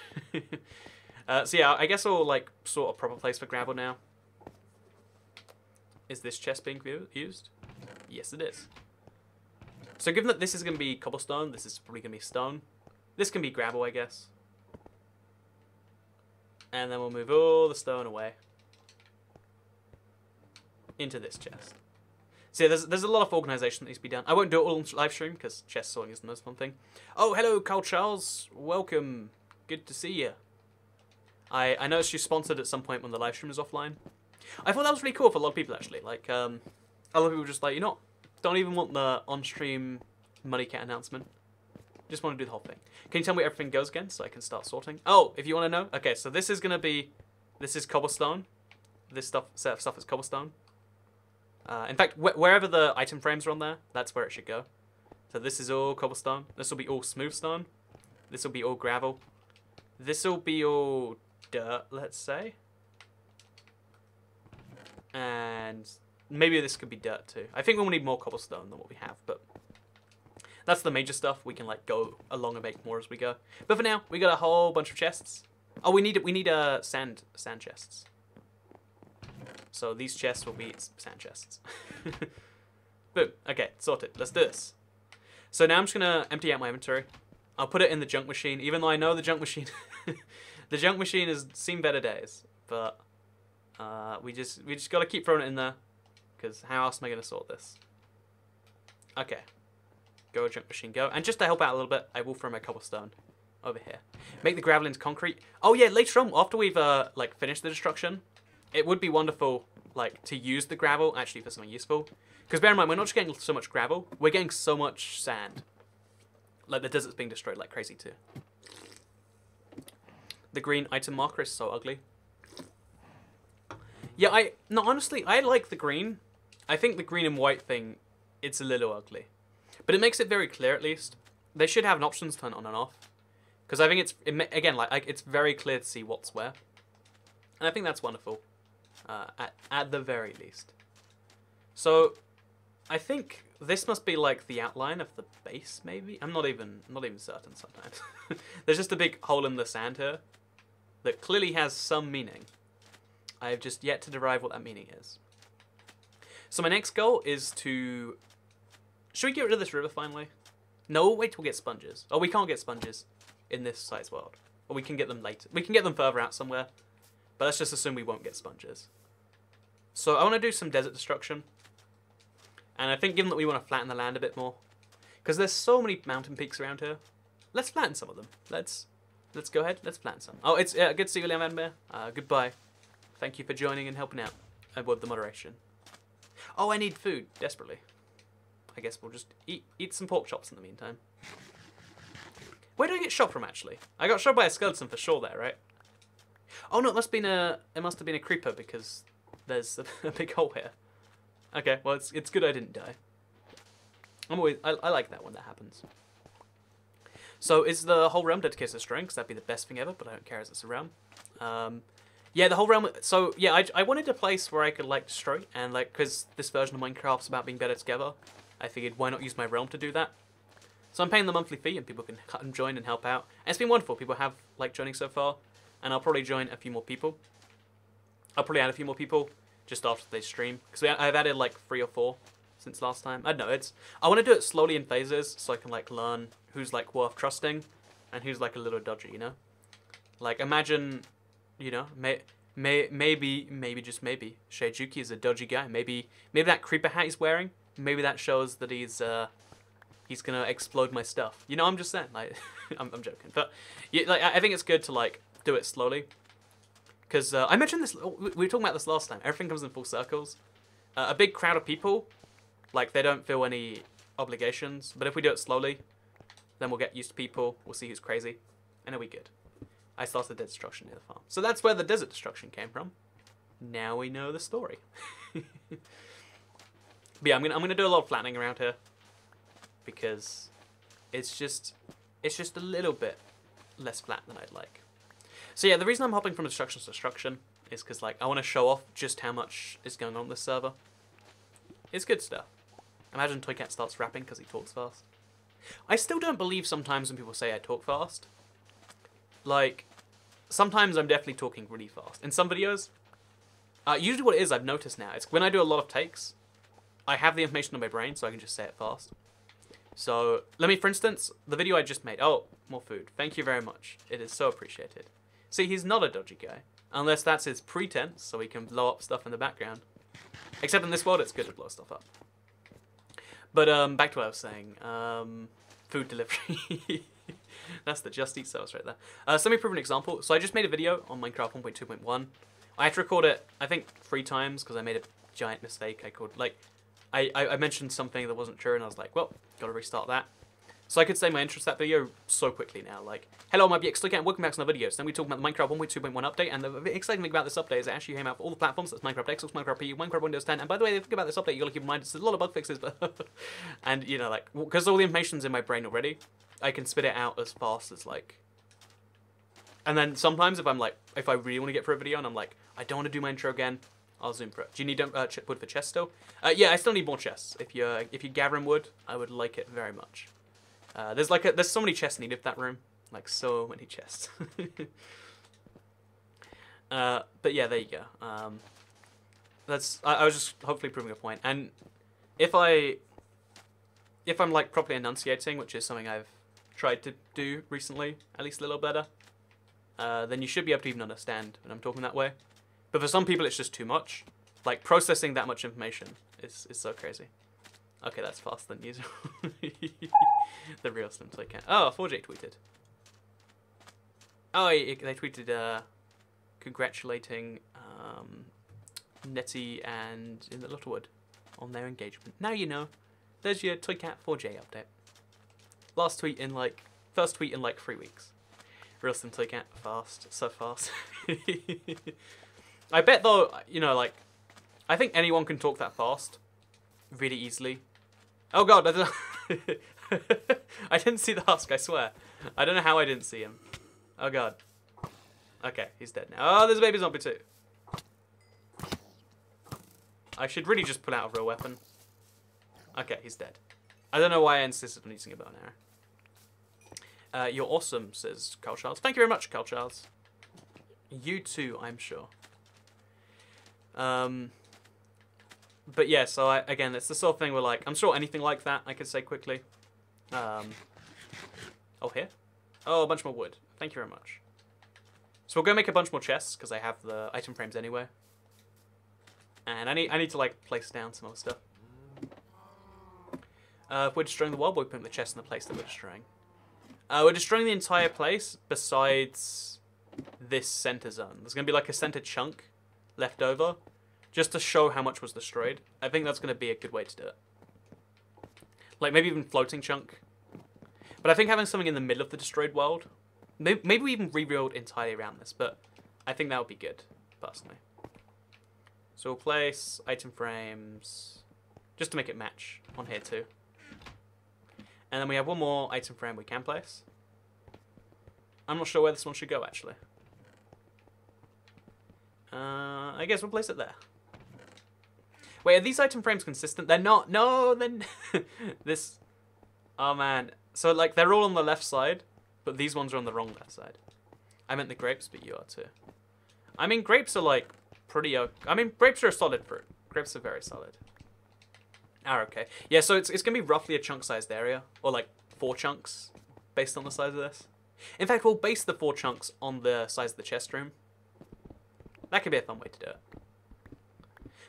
So yeah, I guess I'll like sort of proper place for gravel now. Is this chest being used? Yes, it is. So given that this is going to be cobblestone, this is probably going to be stone. This can be gravel, I guess. And then we'll move all the stone away into this chest. So yeah, there's a lot of organisation that needs to be done. I won't do it all on live stream because chest sorting is the most fun thing. Oh, hello, Carl Charles. Welcome. Good to see you. I noticed you sponsored at some point when the live stream was offline. I thought that was really cool for a lot of people, actually. Like, a lot of people just like, you know, don't even want the on-stream money cat announcement. Just want to do the whole thing. Can you tell me where everything goes again so I can start sorting? Oh, if you want to know. Okay, so this is going to be, this is cobblestone. This set of stuff is cobblestone. In fact, wherever the item frames are on there, that's where it should go. So this is all cobblestone. This will be all smooth stone. This will be all gravel. This will be all dirt, let's say. And maybe this could be dirt too. I think we'll need more cobblestone than what we have, but that's the major stuff. We can like go along and make more as we go. But for now, we got a whole bunch of chests. Oh, we need sand chests. So these chests will be sand chests. Boom. Okay, sorted. Let's do this. So now I'm just gonna empty out my inventory. I'll put it in the junk machine, even though I know the junk machine the junk machine has seen better days. But we just gotta keep throwing it in there, because how else am I gonna sort this? Okay. Go junk machine, go. And just to help out a little bit, I will throw my cobblestone over here. Make the gravel into concrete. Oh yeah, later on, after we've like finished the destruction, it would be wonderful like to use the gravel actually for something useful. Because bear in mind, we're not just getting so much gravel, we're getting so much sand. Like the desert's being destroyed like crazy too. The green item marker is so ugly. Yeah, honestly, I like the green. I think the green and white thing, it's a little ugly. But it makes it very clear at least. They should have an option to turn on and off. Because I think again, it's very clear to see what's where. And I think that's wonderful. At the very least. So, I think this must be like the outline of the base, maybe? I'm not even certain sometimes. There's just a big hole in the sand here that clearly has some meaning. I have just yet to derive what that meaning is. So my next goal is to... Should we get rid of this river finally? No, we'll wait till we get sponges. Oh, we can't get sponges in this size world. Or we can get them later. We can get them further out somewhere. But let's just assume we won't get sponges. So I want to do some desert destruction. And I think given that we want to flatten the land a bit more, because there's so many mountain peaks around here, let's flatten some of them. Let's go ahead. Let's flatten some. Oh, it's good to see you, Llama Island. Goodbye. Thank you for joining and helping out with the moderation. Oh, I need food desperately. I guess we'll just eat some pork chops in the meantime. Where did I get shot from, actually? I got shot by a skeleton for sure there, right? Oh no, it must have been a creeper because there's a big hole here. Okay, well it's good I didn't die. I like that when that happens. So is the whole realm dedicated to destroying? Because that'd be the best thing ever, but I don't care as it's a realm. Yeah, the whole realm. So yeah, I wanted a place where I could like destroy, and like because this version of Minecraft's about being better together, I figured why not use my realm to do that. So I'm paying the monthly fee, and people can come join and help out. And it's been wonderful. People have like joining so far, and I'll probably join a few more people. I'll probably add a few more people just after they stream, because I've added like 3 or 4 since last time. I don't know. I want to do it slowly in phases, so I can like learn who's like worth trusting, and who's like a little dodgy. You know, like imagine, you know, maybe just maybe Sheijuki is a dodgy guy. Maybe that creeper hat he's wearing, maybe that shows that he's gonna explode my stuff. You know, I'm just saying, like, I'm joking, but yeah, like I think it's good to like do it slowly, because I mentioned this. We were talking about this last time. Everything comes in full circles. A big crowd of people, like they don't feel any obligations. But if we do it slowly, then we'll get used to people. We'll see who's crazy, and it'll be good. I started the destruction near the farm, so that's where the desert destruction came from. Now we know the story. But yeah, I'm gonna do a lot of flattening around here, because it's just a little bit less flat than I'd like. So yeah, the reason I'm hopping from destruction to destruction is because like I want to show off just how much is going on this server. It's good stuff. Imagine Toycat starts rapping because he talks fast. I still don't believe sometimes when people say I talk fast. Like, sometimes I'm definitely talking really fast. In some videos, usually what it is I've noticed now, it's when I do a lot of takes, I have the information in my brain so I can just say it fast. So, let me, for instance, the video I just made. Oh, more food. Thank you very much. It is so appreciated. See, he's not a dodgy guy. Unless that's his pretense, so he can blow up stuff in the background. Except in this world, it's good to blow stuff up. But, back to what I was saying. Food delivery. That's the Just Eat service right there. So let me prove an example. So I just made a video on Minecraft 1.2.1. I had to record it, I think, 3 times, because I made a giant mistake. I mentioned something that wasn't true, and I was like, well, gotta restart that. So I could say my intro to that video so quickly now, like, hello, I'm RBX, and welcome back to another video. So then we talk about the Minecraft 1.2.1 update, and the exciting thing about this update is it actually came out for all the platforms. That's Minecraft Xbox, Minecraft PU, Minecraft Windows 10, and by the way, if you think about this update, you gotta keep in mind, it's a lot of bug fixes, but, and, you know, like, because all the information's in my brain already, I can spit it out as fast as, like, and then sometimes if I really want to get through a video, and I'm like, I don't want to do my intro again, I'll zoom for it. Do you need wood for chests still? Yeah, I still need more chests. If you're gathering wood, I would like it very much. There's so many chests needed for that room, like so many chests. But yeah, there you go. I was just hopefully proving a point. And if I'm like properly enunciating, which is something I've tried to do recently, at least a little better, then you should be able to even understand when I'm talking that way. But for some people, it's just too much. Like, processing that much information is so crazy. Okay, that's faster than usual. The real Slim Toycat. Oh, 4J tweeted. Oh, they tweeted congratulating Nettie and In the Littlewood on their engagement. Now you know. There's your Toycat 4J update. First tweet in like 3 weeks. Real Slim Toycat, fast, so fast. I bet though, you know, like, I think anyone can talk that fast really easily. Oh god, I didn't see the husk, I swear. I don't know how I didn't see him. Oh god. Okay, he's dead now. Oh, there's a baby zombie too. I should really just pull out a real weapon. Okay, he's dead. I don't know why I insisted on using a bow and arrow. You're awesome, says Carl Charles. Thank you very much, Carl Charles. You too, I'm sure. But yeah, so again, it's the sort of thing where, like, I'm sure anything like that I could say quickly. Oh, here? Oh, a bunch more wood. Thank you very much. So we'll go make a bunch more chests, because I have the item frames anyway. And I need to, like, place down some other stuff. If we're destroying the world, we're putting the chest in the place that we're destroying. We're destroying the entire place, besides this center zone. There's going to be, like, a center chunk left over, just to show how much was destroyed. I think that's going to be a good way to do it. Like, maybe even floating chunk. But I think having something in the middle of the destroyed world, maybe we even rebuild entirely around this, but I think that would be good, personally. So we'll place item frames, just to make it match on here too. And then we have one more item frame we can place. I'm not sure where this one should go, actually. I guess we'll place it there. Wait, are these item frames consistent? They're not. No, then this. Oh man. So like they're all on the left side, but these ones are on the wrong left side. I meant the grapes, but you are too. I mean, grapes are like pretty. I mean, grapes are a solid fruit. Grapes are very solid. Ah, okay. Yeah, so it's gonna be roughly a chunk-sized area, or like 4 chunks, based on the size of this. In fact, we'll base the 4 chunks on the size of the chest room. That could be a fun way to do it.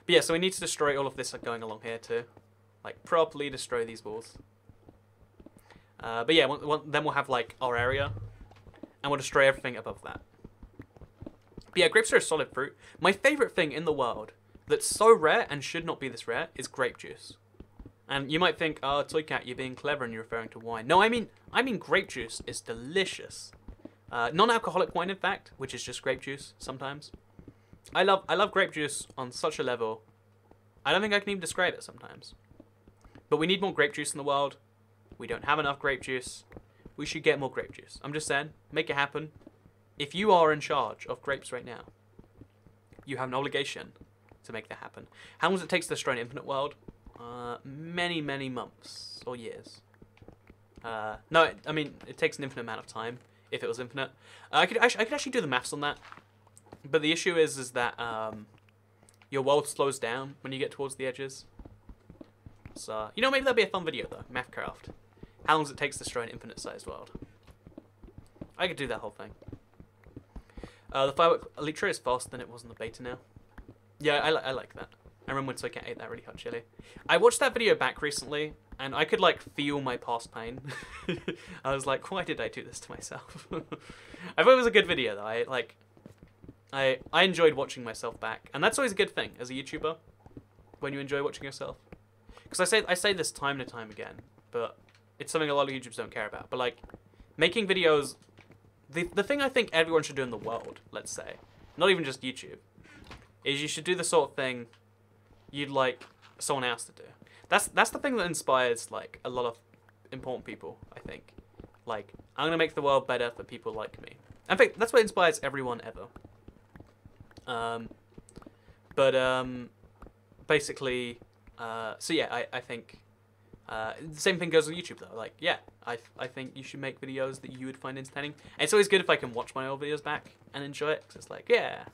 But yeah, so we need to destroy all of this going along here too. Like, properly destroy these walls. But yeah, then we'll have like our area, and we'll destroy everything above that. But yeah, grapes are a solid fruit. My favourite thing in the world that's so rare and should not be this rare is grape juice. And you might think, oh, Toycat, you're being clever and you're referring to wine. No, I mean grape juice is delicious. Non-alcoholic wine, in fact, which is just grape juice sometimes. I love grape juice on such a level, I don't think I can even describe it sometimes. But we need more grape juice in the world. We don't have enough grape juice. We should get more grape juice. I'm just saying, make it happen. If you are in charge of grapes right now, you have an obligation to make that happen. How long does it take to destroy an infinite world? Many, many months or years. No, I mean, it takes an infinite amount of time if it was infinite. I could actually do the maths on that. But the issue is that your world slows down when you get towards the edges. So, you know, maybe that'll be a fun video though, Mathcraft. How long does it take to destroy an infinite-sized world? I could do that whole thing. The firework Elytra is faster than it was in the beta now. Yeah, I like that. I remember when Toycat ate that really hot chili. I watched that video back recently, and I could, like, feel my past pain. I was like, why did I do this to myself? I thought it was a good video, though. I enjoyed watching myself back. And that's always a good thing as a YouTuber, when you enjoy watching yourself. Because I say this time and time again, but it's something a lot of YouTubers don't care about. But, like, making videos... The thing I think everyone should do in the world, let's say, not even just YouTube, is you should do the sort of thing you'd like someone else to do. That's the thing that inspires, like, a lot of important people, I think. Like, I'm going to make the world better for people like me. In fact, that's what inspires everyone ever. Basically, so yeah, I think, the same thing goes with YouTube though. Like, yeah, I think you should make videos that you would find entertaining. And it's always good if I can watch my old videos back and enjoy it, because it's like, yeah,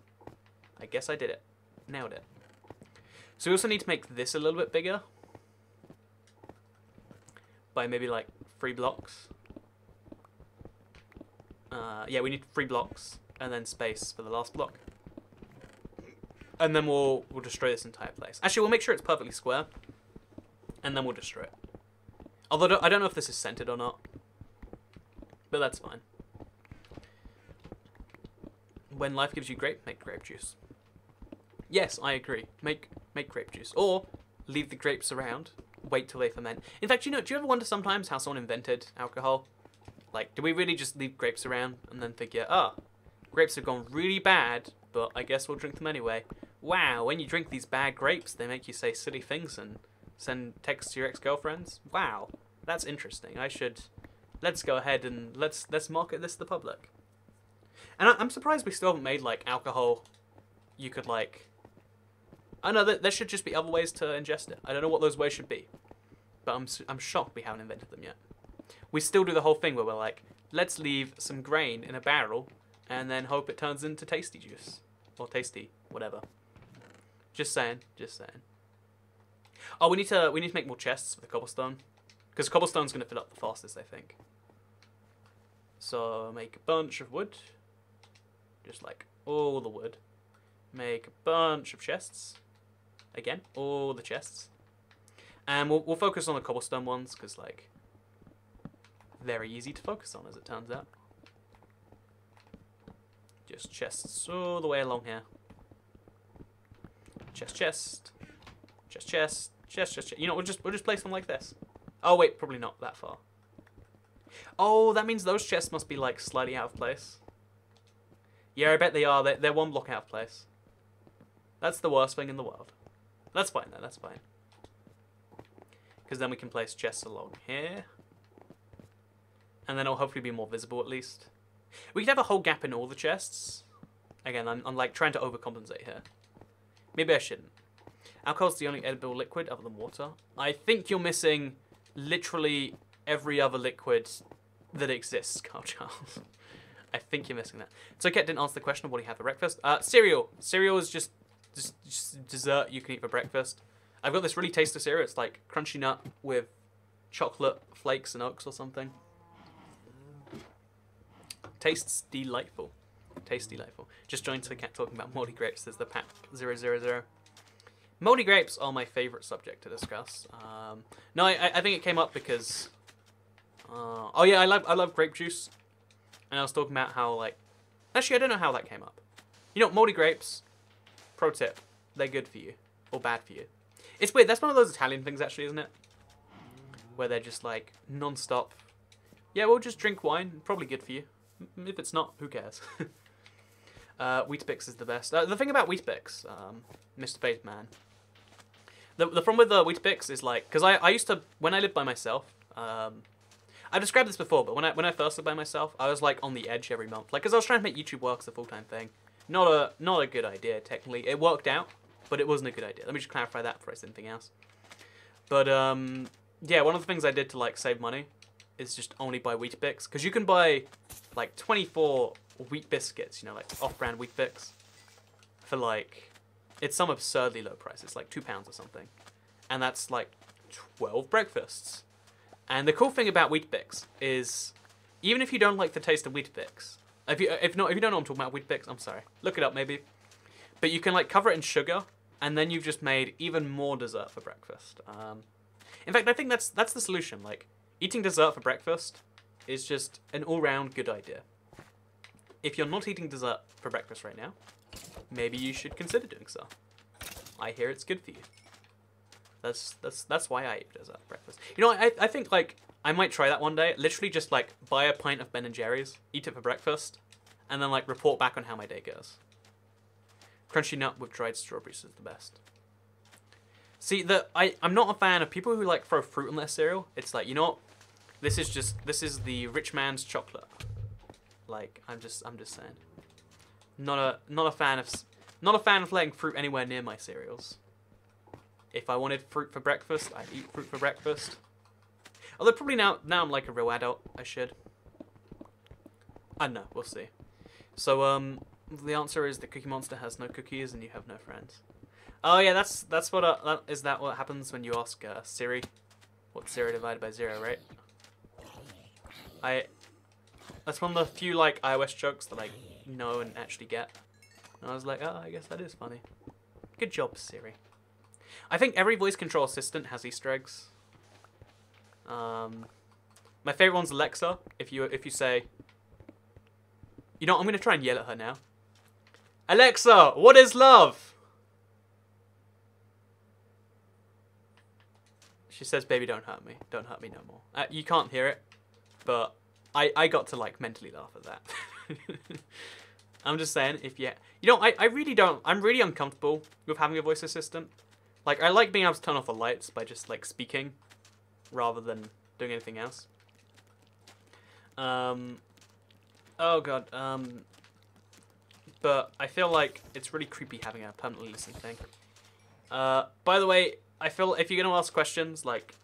I guess I did it. Nailed it. So we also need to make this a little bit bigger. By maybe like 3 blocks. Yeah, we need 3 blocks and then space for the last block. And then we'll destroy this entire place. Actually, we'll make sure it's perfectly square. And then we'll destroy it. Although I don't know if this is centered or not. But that's fine. When life gives you grape, make grape juice. Yes, I agree. Make grape juice. Or leave the grapes around. Wait till they ferment. In fact, do you ever wonder sometimes how someone invented alcohol? Like, do we really just leave grapes around and then think, yeah, grapes have gone really bad, but I guess we'll drink them anyway. Wow, when you drink these bad grapes, they make you say silly things and send texts to your ex-girlfriends. Wow, that's interesting. Let's go ahead and let's market this to the public. And I'm surprised we still haven't made, like, alcohol you could, like... I know that there should just be other ways to ingest it. I don't know what those ways should be. but I'm shocked we haven't invented them yet. We still do the whole thing where we're like, let's leave some grain in a barrel and then hope it turns into tasty juice. Or tasty, whatever. Just saying, just saying. Oh, we need to make more chests for the cobblestone. Because cobblestone's going to fill up the fastest, I think. So, make a bunch of wood. Just like all the wood. Make a bunch of chests. Again, all the chests. And we'll focus on the cobblestone ones, because, like, very easy to focus on, as it turns out. Just chests all the way along here. Chest, chest. Chest, chest. Chest, chest, chest. You know, we'll just place them like this. Oh, wait, probably not that far. Oh, that means those chests must be, like, slightly out of place. Yeah, I bet they are. They're one block out of place. That's the worst thing in the world. That's fine, though. That's fine. Because then we can place chests along here. And then it'll hopefully be more visible, at least. We could have a whole gap in all the chests. Again, I'm like, trying to overcompensate here. Maybe I shouldn't. Alcohol's the only edible liquid other than water. I think you're missing literally every other liquid that exists, Carl Charles. I think you're missing that. So Ket didn't answer the question of what do you have for breakfast. Cereal. Cereal is just dessert you can eat for breakfast. I've got this really tasty cereal. It's like crunchy nut with chocolate flakes and oats or something. Tastes delightful. Tastes delightful. Just joined to Ket talking about moldy grapes. There's the pack 000. Moldy grapes are my favourite subject to discuss. No, I think it came up because... oh yeah, I love grape juice. And I was talking about how, like... Actually, I don't know how that came up. You know, moldy grapes, pro tip, they're good for you. Or bad for you. It's weird, that's one of those Italian things actually, isn't it? Where they're just like, non-stop. Yeah, we'll just drink wine, probably good for you. If it's not, who cares? Weet-Bix is the best. The thing about Weet-Bix, Mr. Faith Man, the problem with the Weet-Bix is like, because I used to, when I lived by myself, I've described this before, but when I first lived by myself, I was like on the edge every month. Like, because I was trying to make YouTube work as a full-time thing. Not a good idea, technically. It worked out, but it wasn't a good idea. Let me just clarify that before I say anything else. But, yeah, one of the things I did to, like, save money is just only buy Weet-Bix. Because you can buy, like, 24 wheat biscuits, you know, like, off-brand Weet-Bix. For, like, it's some absurdly low price. It's, like, £2 or something. And that's, like, 12 breakfasts. And the cool thing about Weet-Bix is, even if you don't like the taste of Weet-Bix, if you don't know what I'm talking about, Weet-Bix, I'm sorry. Look it up, maybe. But you can, like, cover it in sugar, and then you've just made even more dessert for breakfast. In fact, I think that's the solution. Like, eating dessert for breakfast is just an all-round good idea. If you're not eating dessert for breakfast right now, maybe you should consider doing so. I hear it's good for you. That's why I eat dessert for breakfast. You know, I think, like, I might try that one day. Literally just, like, buy a pint of Ben & Jerry's, eat it for breakfast, and then, like, report back on how my day goes. Crunchy nut with dried strawberries is the best. See, I'm not a fan of people who, like, throw fruit on their cereal. It's like, you know what? This is the rich man's chocolate. Like, I'm just saying. Not a fan of letting fruit anywhere near my cereals. If I wanted fruit for breakfast, I'd eat fruit for breakfast. Although probably now I'm like a real adult, I should. I don't know, we'll see. So, the answer is the Cookie Monster has no cookies and you have no friends. Oh yeah, that's what, is that what happens when you ask Siri? What's 0 divided by 0, right? That's one of the few, like, iOS jokes that I know and actually get. And I was like, oh, I guess that is funny. Good job, Siri. I think every voice control assistant has Easter eggs. My favorite one's Alexa. If you say, you know, I'm gonna try and yell at her now. Alexa, what is love? She says, "Baby, don't hurt me. Don't hurt me no more." You can't hear it, but I got to, like, mentally laugh at that. I'm just saying, if you know, I really don't. I'm really uncomfortable with having a voice assistant. Like, I like being able to turn off the lights by just, like, speaking rather than doing anything else. Oh god. But I feel like it's really creepy having a permanently listening thing. By the way, I feel if you're gonna ask questions, like,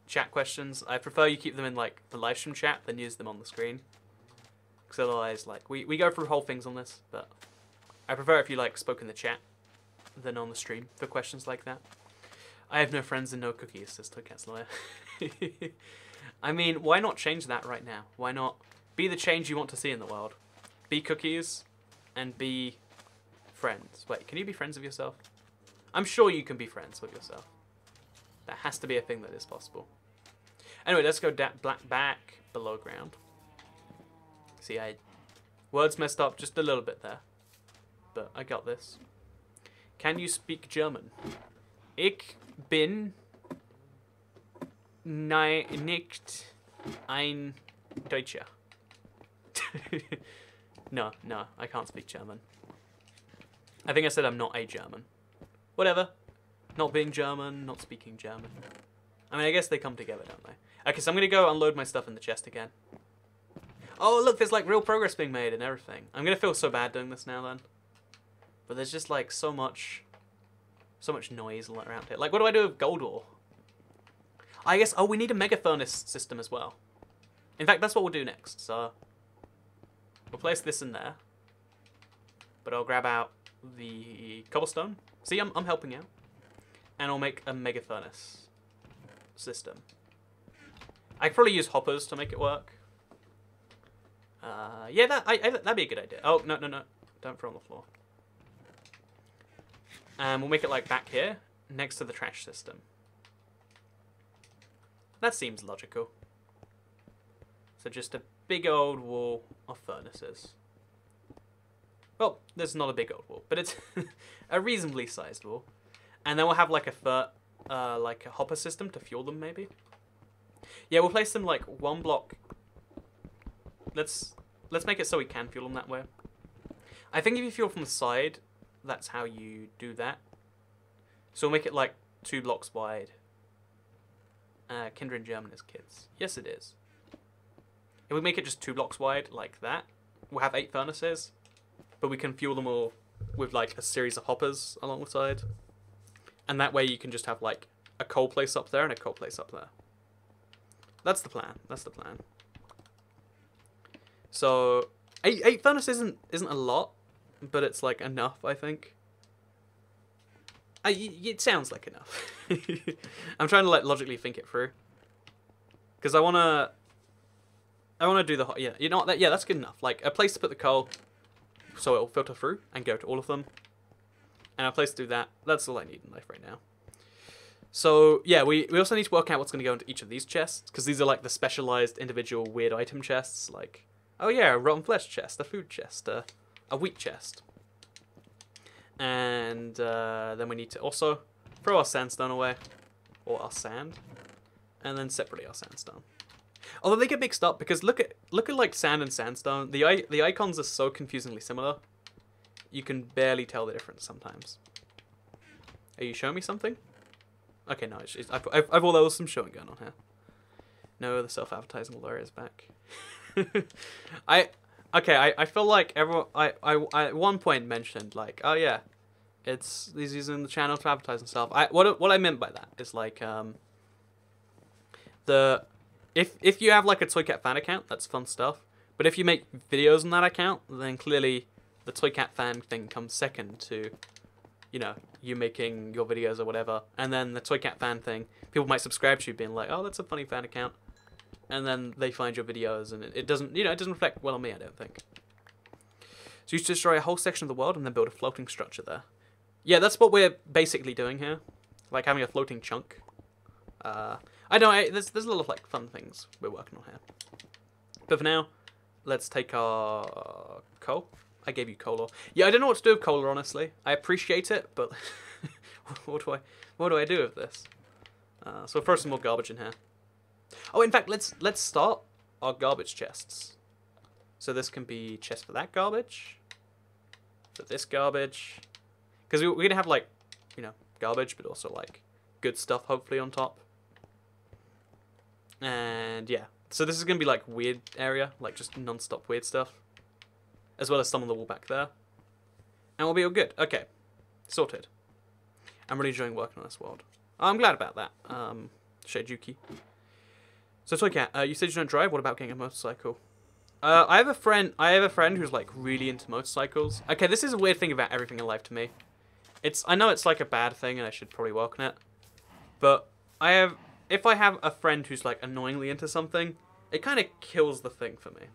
chat questions, I prefer you keep them in like the live stream chat than use them on the screen. Because otherwise, like, we go through whole things on this, but I prefer if you like spoke in the chat than on the stream for questions like that. I have no friends and no cookies, says Toycat's lawyer. I mean, why not change that right now? Why not be the change you want to see in the world? Be cookies and be friends. Wait, can you be friends with yourself? I'm sure you can be friends with yourself. That has to be a thing that is possible. Anyway, let's go back below ground. See, words messed up just a little bit there. But I got this. Can you speak German? Ich bin nicht ein Deutscher. No, I can't speak German. I think I said I'm not a German. Whatever. Not being German, not speaking German. I mean, I guess they come together, don't they? Okay, so I'm going to go unload my stuff in the chest again. Oh, look, there's like real progress being made and everything. I'm going to feel so bad doing this now then. But there's just like so much noise around here. Like, what do I do with gold ore? I guess, oh, we need a mega furnace system as well. In fact, that's what we'll do next. So, we'll place this in there. But I'll grab out the cobblestone. See, I'm helping out. And I'll make a mega furnace system. I could probably use hoppers to make it work. Yeah, that'd be a good idea. Oh, no. Don't throw on the floor. We'll make it like back here, next to the trash system. That seems logical. So just a big old wall of furnaces. Well, there's not a big old wall, but it's a reasonably sized wall. And then we'll have like a hopper system to fuel them, maybe. Yeah, we'll place them like one block. Let's make it so we can fuel them that way. I think if you fuel from the side, that's how you do that. So we'll make it like 2 blocks wide. Kinder in German is kids. Yes, it is. If we make it just 2 blocks wide, like that, we'll have 8 furnaces, but we can fuel them all with like a series of hoppers along the side. And that way you can just have like a coal place up there and a coal place up there. That's the plan. That's the plan. So 8 furnaces isn't a lot, but it's like enough, I think. It sounds like enough. I'm trying to like logically think it through, because I wanna do the yeah. You know what? Yeah, that's good enough. Like a place to put the coal, so it'll filter through and go to all of them, and a place to do that. That's all I need in life right now. So yeah, we also need to work out what's gonna go into each of these chests, because these are like the specialized individual weird item chests. Like, oh yeah, a rotten flesh chest, a food chest, a wheat chest. And then we need to also throw our sandstone away, or our sand, and then separately our sandstone. Although they get mixed up, because look at like sand and sandstone. The icons are so confusingly similar. You can barely tell the difference sometimes. Are you showing me something? Okay, no, I've all there was some showing going on here. No, the self-advertising lawyer is back. I feel like everyone. I at one point mentioned like, oh yeah, he's using the channel to advertise himself. What I meant by that is like if you have like a Toycat fan account, that's fun stuff. But if you make videos on that account, then clearly the Toycat fan thing comes second to, you know, you making your videos or whatever. And then the Toycat fan thing, people might subscribe to you being like, oh, that's a funny fan account. And then they find your videos, and it doesn't, you know, it doesn't reflect well on me, I don't think. So you should destroy a whole section of the world and then build a floating structure there. Yeah, that's what we're basically doing here, like having a floating chunk. I know there's a lot of like fun things we're working on here. But for now, let's take our coal. I gave you coal ore. Yeah, I don't know what to do with coal ore, honestly. I appreciate it, but what do I do with this? So we'll throw some more garbage in here. Oh, in fact, let's start our garbage chests. So this can be chest for that garbage, for this garbage, because we're gonna have like, you know, garbage, but also like good stuff hopefully on top. And yeah, so this is gonna be like weird area, like just non-stop weird stuff, as well as some on the wall back there, and we'll be all good. Okay, sorted. I'm really enjoying working on this world. I'm glad about that. Sheijuki. So Toy Cat, you said you don't drive. What about getting a motorcycle? I have a friend. Who's like really into motorcycles. Okay, this is a weird thing about everything in life to me. I know it's like a bad thing, and I should probably work on it. But if I have a friend who's like annoyingly into something, it kind of kills the thing for me.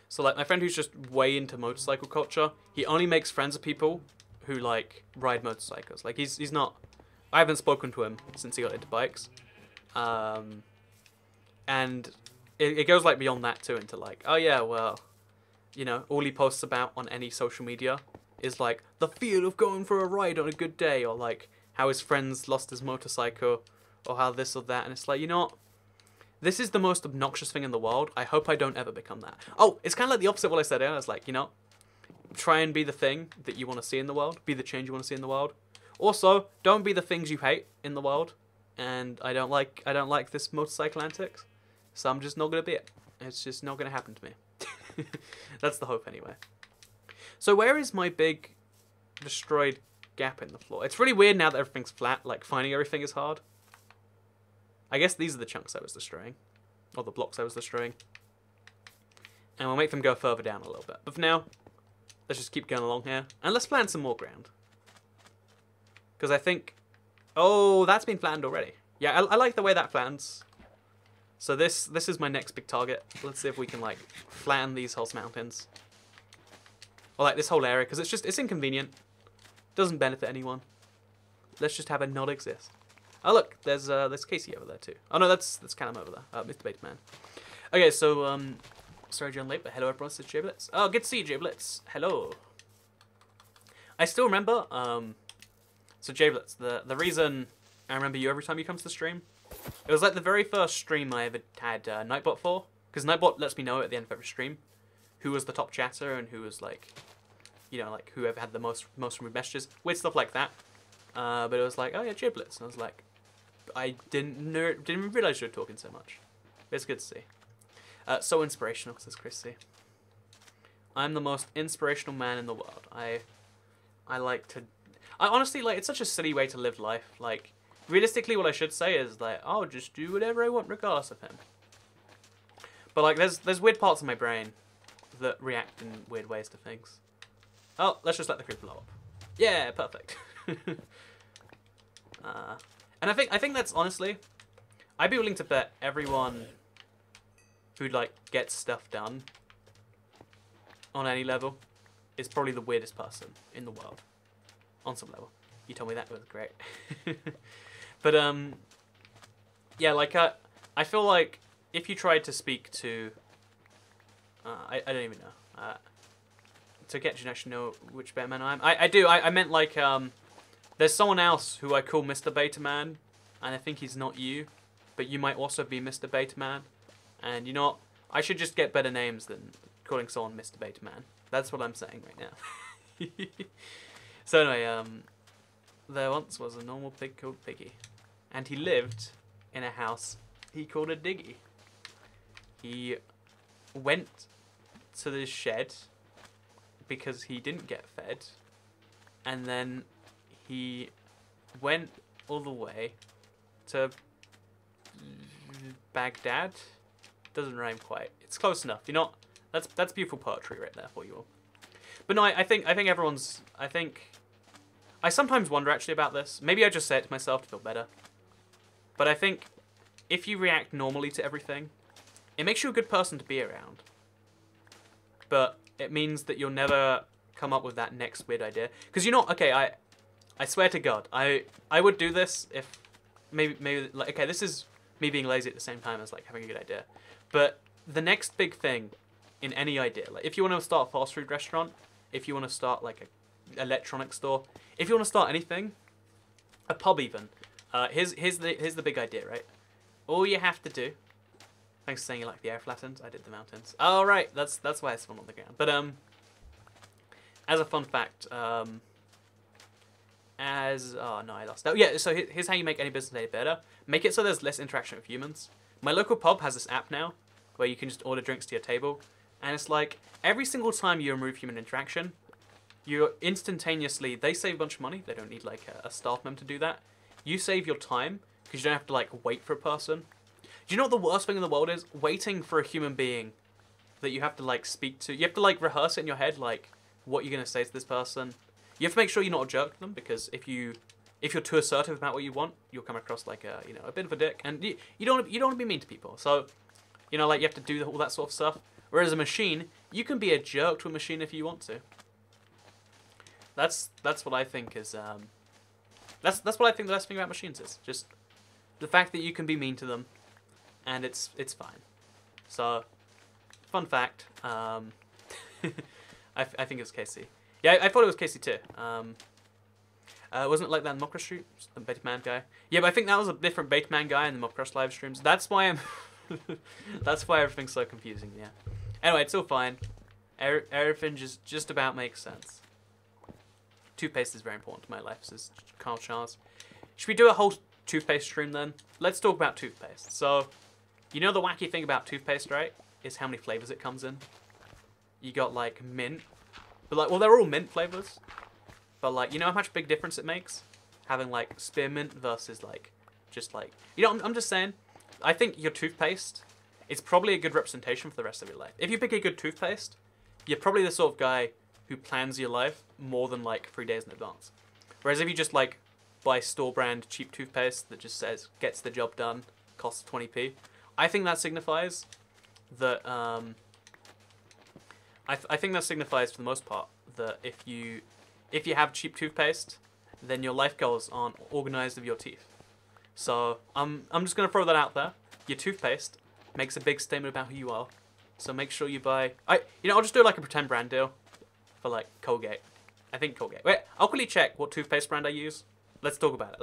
So like my friend who's just way into motorcycle culture, he only makes friends with people who like ride motorcycles. Like he's not. I haven't spoken to him since he got into bikes, and it goes like beyond that too, into like, oh yeah, well, you know, all he posts about on any social media is like the feel of going for a ride on a good day, or like how his friends lost his motorcycle, or how this or that, and it's like, you know what? This is the most obnoxious thing in the world. I hope I don't ever become that. Oh, it's kind of like the opposite of what I said earlier. I was like, you know, try and be the thing that you want to see in the world. Be the change you want to see in the world. Also, don't be the things you hate in the world. And I don't like this motorcycle antics. So I'm just not going to be it. It's just not going to happen to me. That's the hope anyway. So where is my big destroyed gap in the floor? It's really weird now that everything's flat. Like, finding everything is hard. I guess these are the chunks I was destroying. Or the blocks I was destroying. And we'll make them go further down a little bit. But for now, let's just keep going along here. And let's plan some more ground. Because I think... Oh, that's been flattened already. Yeah, I like the way that flattens. So this is my next big target. Let's see if we can, like, flatten these whole mountains. Or, like, this whole area. Because it's inconvenient. Doesn't benefit anyone. Let's just have it not exist. Oh look, there's Casey over there too. Oh no, that's Callum over there, Mr. Beta Man. Okay, so sorry John late, but hello everyone, this is Jiblets. Oh, good to see you, Jiblets. Hello. I still remember, so Jiblets, the reason I remember you every time you come to the stream, it was like the very first stream I ever had Nightbot for, because Nightbot lets me know at the end of every stream who was the top chatter and who was like, you know, like whoever had the most removed messages, weird stuff like that. But it was like, oh yeah, Jiblets, and I was like, I didn't even realize you were talking so much. It's good to see. So inspirational, says Chrissy. I'm the most inspirational man in the world. I honestly, like, it's such a silly way to live life. Like, realistically, what I should say is like, oh, just do whatever I want regardless of him. But like, there's weird parts of my brain that react in weird ways to things. Oh, let's just let the creep blow up. Yeah, perfect. And I think that's honestly, I'd be willing to bet everyone who like gets stuff done on any level is probably the weirdest person in the world on some level. You told me that, it was great. But yeah, like I feel like if you tried to speak to I don't even know to get you actually know which Beta Man I do. I meant like there's someone else who I call Mr. Beta Man, and I think he's not you, but you might also be Mr. Beta Man. And you know what? I should just get better names than calling someone Mr. Beta Man. That's what I'm saying right now. So anyway, there once was a normal pig called Piggy, and he lived in a house he called a diggy. He went to the shed because he didn't get fed, and then he went all the way to Baghdad. Doesn't rhyme quite. It's close enough. You know, that's beautiful poetry right there for you all. But no, I think everyone's. I sometimes wonder actually about this. Maybe I just say it to myself to feel better. But I think if you react normally to everything, it makes you a good person to be around. But it means that you'll never come up with that next weird idea. Because you know, okay, I swear to God, I would do this if maybe like, okay, this is me being lazy at the same time as like having a good idea. But the next big thing in any idea, like if you want to start a fast food restaurant, if you want to start like a electronics store, if you want to start anything, a pub even, here's the big idea, right? All you have to do. Thanks for saying you like the air flattened. I did the mountains. Oh right, that's why it's fun on the ground. But as a fun fact, oh no, I lost. Oh yeah, so here's how you make any business day better. Make it so there's less interaction with humans. My local pub has this app now where you can just order drinks to your table, and it's like every single time you remove human interaction, you instantaneously, they save a bunch of money. They don't need like a staff member to do that. You save your time because you don't have to like wait for a person. Do you know what the worst thing in the world is? Waiting for a human being that you have to, like, speak to. You have to, like, rehearse it in your head, like, what you're going to say to this person. You have to make sure you're not a jerk to them, because if you're too assertive about what you want, you'll come across like a, you know, a bit of a dick. And you don't want to be mean to people. So, you know, like, you have to do all that sort of stuff. Whereas a machine, you can be a jerk to a machine if you want to. That's what I think is, that's what I think the best thing about machines is. Just the fact that you can be mean to them, and it's fine. So, fun fact, I think it was Casey. Yeah, I thought it was Casey too. Wasn't it like that in Mock Crush Street? The Beta Man guy. Yeah, but I think that was a different Beta Man guy in the Mock Crush live streams. That's why I'm... that's why everything's so confusing, yeah. Anyway, it's all fine. Everything just about makes sense. Toothpaste is very important to my life, says Carl Charles. Should we do a whole toothpaste stream then? Let's talk about toothpaste. So, you know the wacky thing about toothpaste, right? Is how many flavors it comes in. You got, like, mint. But, like, well, they're all mint flavors. But, like, you know how much big difference it makes? Having, like, spearmint versus, like, just, like... You know, I'm just saying, I think your toothpaste is probably a good representation for the rest of your life. If you pick a good toothpaste, you're probably the sort of guy who plans your life more than, like, 3 days in advance. Whereas if you just, like, buy store-brand cheap toothpaste that just says, gets the job done, costs 20p, I think that signifies that, I think that signifies, for the most part, that if you have cheap toothpaste, then your life goals aren't organized with your teeth. So I'm just gonna throw that out there. Your toothpaste makes a big statement about who you are. So make sure you buy. I'll just do like a pretend brand deal for like Colgate. I think Colgate. Wait, I'll quickly check what toothpaste brand I use. Let's talk about it.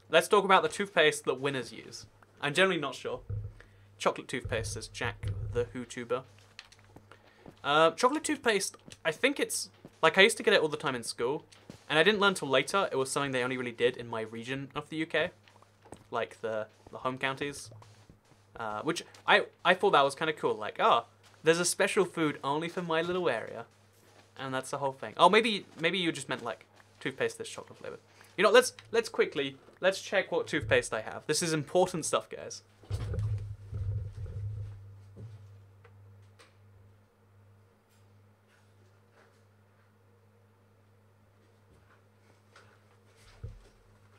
Let's talk about the toothpaste that winners use. I'm generally not sure. Chocolate toothpaste, says Jack the YouTuber. Chocolate toothpaste, I think it's... Like, I used to get it all the time in school, and I didn't learn till later it was something they only really did in my region of the UK. Like, the home counties. Which, I thought that was kind of cool. Like, there's a special food only for my little area. And that's the whole thing. Oh, maybe you just meant, like, toothpaste that's chocolate flavored. You know, let's check what toothpaste I have. This is important stuff, guys.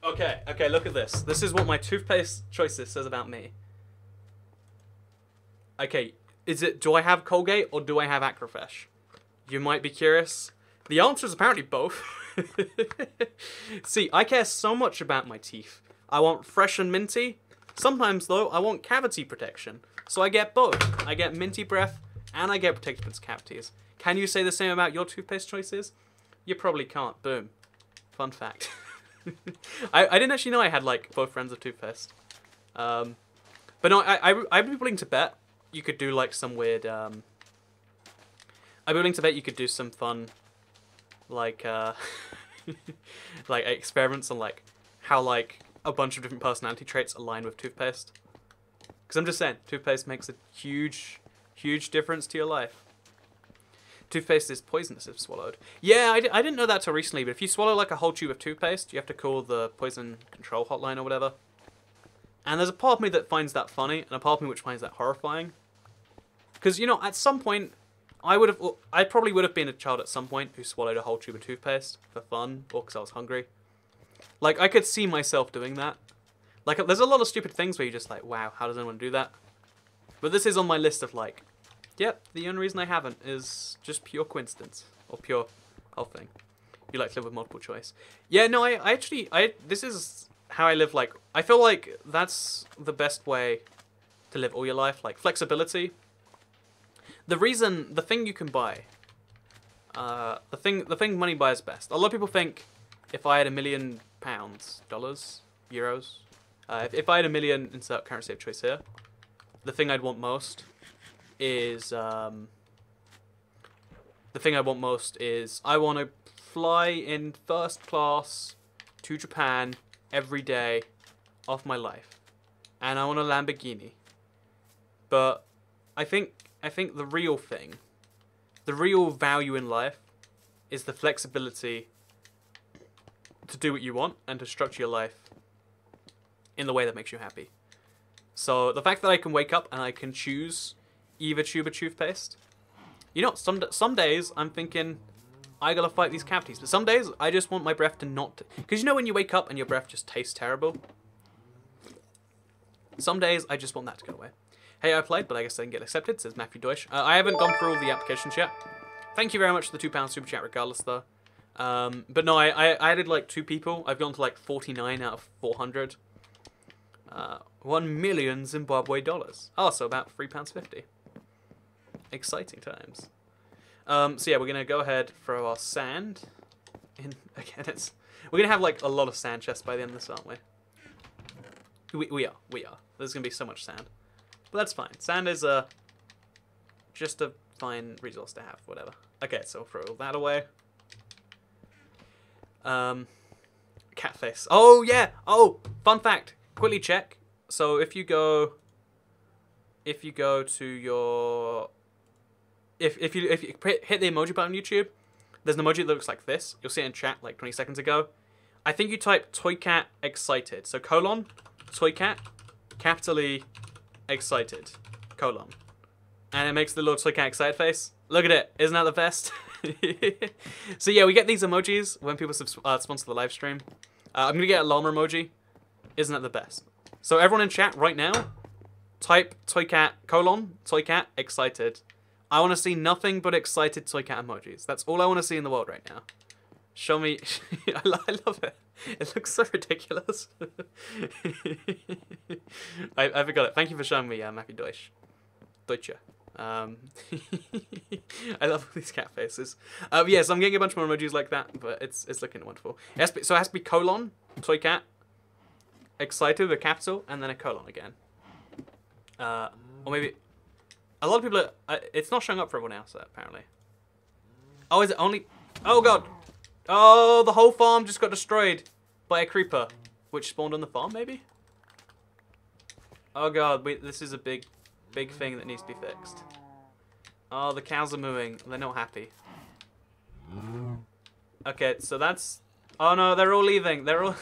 Okay, look at this. This is what my toothpaste choices says about me. Okay, do I have Colgate or do I have Acrofresh? You might be curious. The answer is apparently both. See, I care so much about my teeth. I want fresh and minty. Sometimes, though, I want cavity protection. So I get both. I get minty breath and I get protected against cavities. Can you say the same about your toothpaste choices? You probably can't. Boom. Fun fact. I didn't actually know I had, like, both brands of toothpaste. But no, I'd be willing to bet you could do, like, some weird, I'd be willing to bet you could do some fun, like, like, experiments on, like, how, like, a bunch of different personality traits align with toothpaste. Because I'm just saying, toothpaste makes a huge, huge difference to your life. Toothpaste is poisonous if swallowed. Yeah, I didn't know that till recently, but if you swallow like a whole tube of toothpaste, you have to call the poison control hotline or whatever. And there's a part of me that finds that funny, and a part of me which finds that horrifying. Because, you know, at some point, I probably would have been a child at some point who swallowed a whole tube of toothpaste for fun, or because I was hungry. Like, I could see myself doing that. Like, there's a lot of stupid things where you're just like, wow, how does anyone do that? But this is on my list of, like, yep, the only reason I haven't is just pure coincidence. Or pure whole thing. You like to live with multiple choice. Yeah, no, this is how I live, like, I feel like that's the best way to live all your life. Like, flexibility. The thing you can buy, the thing money buys best. A lot of people think if I had £1 million, dollars, euros, if I had $1 million, insert currency of choice here, the thing I'd want most is I want to fly in first class to Japan every day of my life, and I want a Lamborghini. But I think the real thing, the real value in life, is the flexibility to do what you want and to structure your life in the way that makes you happy. So the fact that I can wake up and I can choose either tube or toothpaste. You know, some days I'm thinking I gotta fight these cavities, but some days I just want my breath to not. Because you know when you wake up and your breath just tastes terrible. Some days I just want that to go away. Hey, I applied, but I guess I didn't get accepted, says Matthew Deutsch. I haven't gone through all the applications yet. Thank you very much for the £2 super chat regardless, though. But no, I added like 2 people. I've gone to like 49 out of 400. 1 million Zimbabwe dollars. Oh, so about £3.50. Exciting times. So yeah, we're going to go ahead, throw our sand in. Again, we're going to have like a lot of sand chests by the end of this, aren't we? We are. There's going to be so much sand. But that's fine. Sand is just a fine resource to have, whatever. Okay, so we'll throw all that away. Cat face. Oh, yeah! Oh, fun fact. Quickly check. So if you go to your... If you hit the emoji button on YouTube, there's an emoji that looks like this. You'll see it in chat like 20 seconds ago. I think you type Toycat excited. So colon, Toycat, capital E, excited, colon. And it makes the little Toycat excited face. Look at it. Isn't that the best? So yeah, we get these emojis when people sponsor the live stream. I'm going to get a llama emoji. Isn't that the best? So everyone in chat right now, type Toycat, colon, Toycat excited. I want to see nothing but excited Toycat emojis. That's all I want to see in the world right now. Show me. I love it. It looks so ridiculous. I forgot it. Thank you for showing me, Matthew Deutsch. Deutsche. I love all these cat faces. Yeah, so I'm getting a bunch more emojis like that, but it's looking wonderful. So it has to be colon, Toycat, excited with a capital, and then a colon again. Or maybe... A lot of people are... it's not showing up for everyone else, apparently. Oh, is it only... Oh, God. Oh, the whole farm just got destroyed by a creeper, which spawned on the farm, maybe? Oh, God. This is a big thing that needs to be fixed. Oh, the cows are mooing. They're not happy. Okay, so that's... Oh, no, they're all leaving. They're all...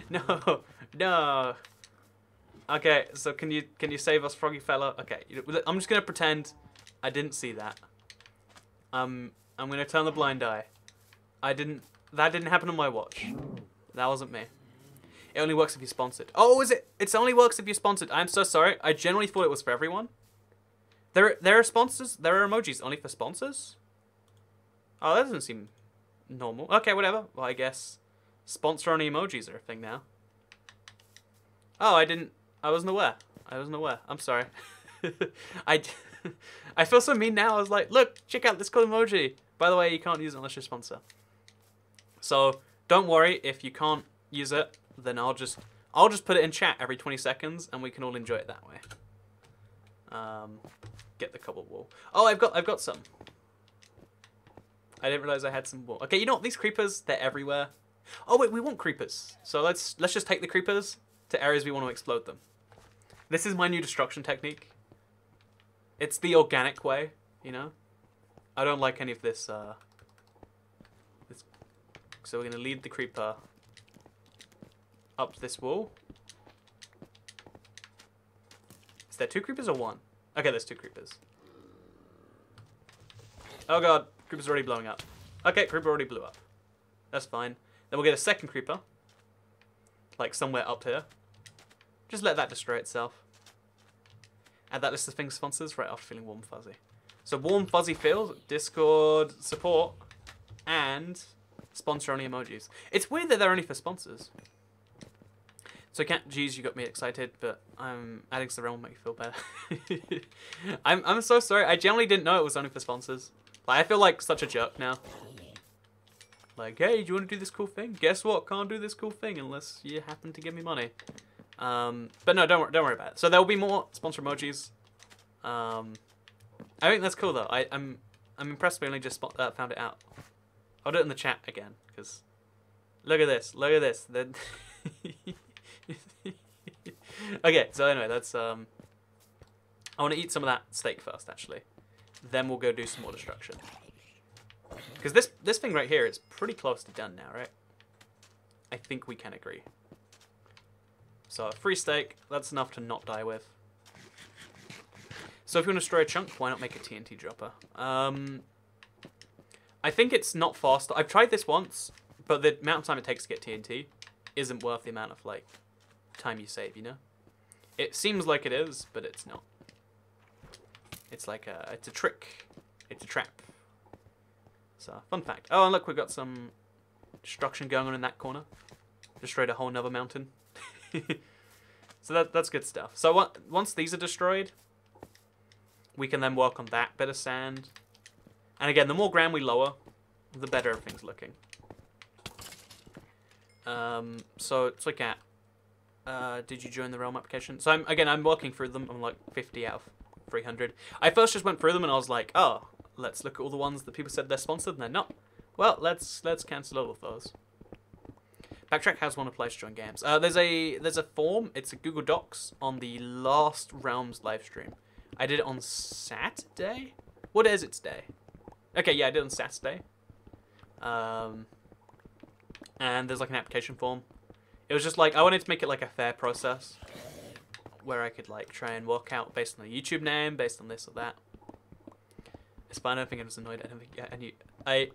No. No. Okay, so can you save us, Froggy fella? Okay, I'm just gonna pretend I didn't see that. I'm gonna turn the blind eye. That didn't happen on my watch. That wasn't me. It only works if you're sponsored. Oh, is it? It only works if you're sponsored. I'm so sorry. I generally thought it was for everyone. There are sponsors. There are emojis only for sponsors. Oh, that doesn't seem normal. Okay, whatever. Well, I guess sponsor only emojis are a thing now. Oh, I wasn't aware. I'm sorry. I feel so mean now. I was like, look, check out this cool emoji. By the way, you can't use it unless you're a sponsor. So don't worry if you can't use it. Then I'll just put it in chat every 20 seconds, and we can all enjoy it that way. Get the cobble wool. Oh, I've got some. I didn't realize I had some wool. Okay, you know what? These creepers, they're everywhere. Oh wait, we want creepers. So let's just take the creepers to areas we want to explode them. This is my new destruction technique. It's the organic way, you know? I don't like any of this, So we're going to lead the creeper up this wall. Is there 2 creepers or 1? Okay, there's 2 creepers. Oh god, creeper's already blowing up. Okay, creeper already blew up. That's fine. Then we'll get a second creeper. Like somewhere up here. Just let that destroy itself. Add that list of things sponsors right after feeling warm and fuzzy. So warm fuzzy feels, Discord support, and sponsor only emojis. It's weird that they're only for sponsors. So geez, you got me excited, but adding to the realm will make you feel better. I'm so sorry. I generally didn't know it was only for sponsors. Like, I feel like such a jerk now. Like, hey, do you want to do this cool thing? Guess what? Can't do this cool thing unless you happen to give me money. But no, don't worry about it. So there will be more sponsor emojis. I think that's cool though. I'm impressed we only just found it out. I'll do it in the chat again because look at this. Look at this. Okay, so anyway, that's I want to eat some of that steak first, actually. Then we'll go do some more destruction. Because this thing right here is pretty close to done now, right? I think we can agree. So, free steak, that's enough to not die with. So if you want to destroy a chunk, why not make a TNT dropper? I think it's not fast. I've tried this once, but the amount of time it takes to get TNT isn't worth the amount of, like, time you save, you know? It seems like it is, but it's not. It's like it's a trick. It's a trap. So, fun fact. Oh, and look, we've got some destruction going on in that corner. Destroyed a whole nother mountain. So that's good stuff. So once these are destroyed, we can then work on that bit of sand. And again, the more ground we lower, the better everything's looking. So it's like did you join the Realm application? So I'm working through them. I'm like 50 out of 300. I first just went through them and I was like, oh, let's look at all the ones that people said they're sponsored and they're not. Well, let's cancel all of those. Backtrack has one place to join games. There's a form. It's a Google Docs on the last Realms live stream. I did it on Saturday. What is it today? Okay, yeah, I did it on Saturday. And there's like an application form. It was just like I wanted to make it like a fair process, where I could like try and work out based on a YouTube name, based on this or that. It's fine. I don't think I was annoyed. I don't think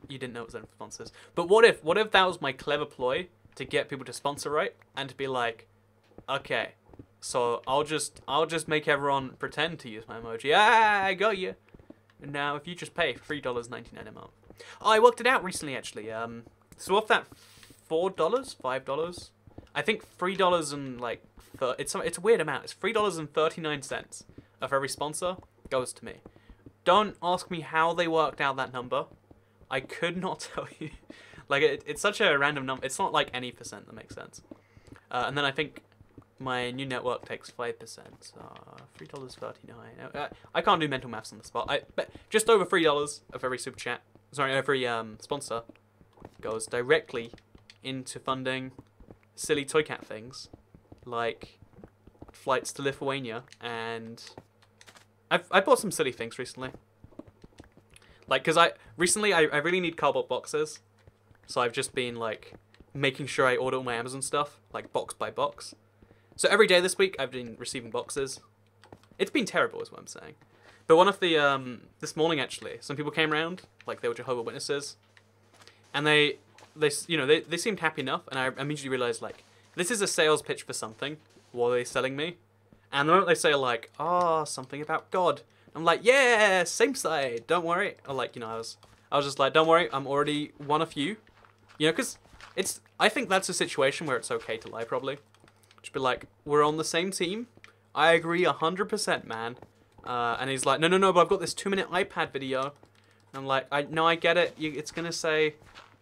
you didn't know it was on sponsors. But what if that was my clever ploy to get people to sponsor, right? And to be like, okay, so I'll just make everyone pretend to use my emoji. Ah, I got you. And now if you just pay $3.99 a month. Oh, I worked it out recently actually. So off that $4, $5, I think $3 and like it's a weird amount. It's $3.39 of every sponsor goes to me. Don't ask me how they worked out that number. I could not tell you. Like, it's such a random number. It's not like any percent that makes sense. And then I think my new network takes 5%. So $3.39. I can't do mental maths on the spot. But just over $3 of every super chat, sorry, every sponsor goes directly into funding silly toy cat things like flights to Lithuania, and I bought some silly things recently. Like, because I really need cardboard boxes. So I've just been, like, making sure I order all my Amazon stuff, like, box by box. So every day this week, I've been receiving boxes. It's been terrible, is what I'm saying. But one of the, this morning, actually, some people came around, like, they were Jehovah's Witnesses. And they seemed happy enough, and I immediately realized, like, this is a sales pitch for something. What are they selling me? And the moment they say, like, oh, something about God, I'm like, yeah, same side, don't worry. Or, like, I was just like, don't worry, I'm already one of you. Because I think that's a situation where it's okay to lie, probably. Just be like, we're on the same team. I agree 100%, man. And he's like, no, but I've got this 2-minute iPad video. And I'm like, I get it. It's gonna say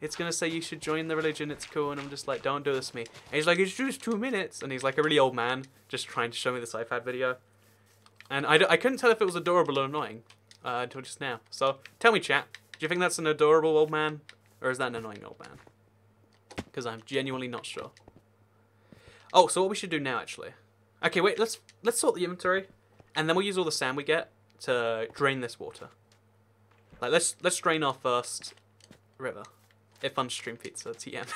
you should join the religion. It's cool. And I'm just like, don't do this to me. And he's like, it's just 2 minutes. And he's like a really old man, just trying to show me this iPad video. And I couldn't tell if it was adorable or annoying until just now. So tell me, chat. Do you think that's an adorable old man? Or is that an annoying old man? Because I'm genuinely not sure. Oh, so what we should do now, actually. Okay, wait, let's sort the inventory. And then we'll use all the sand we get to drain this water. Like, let's drain our first river. If on stream pizza, TM.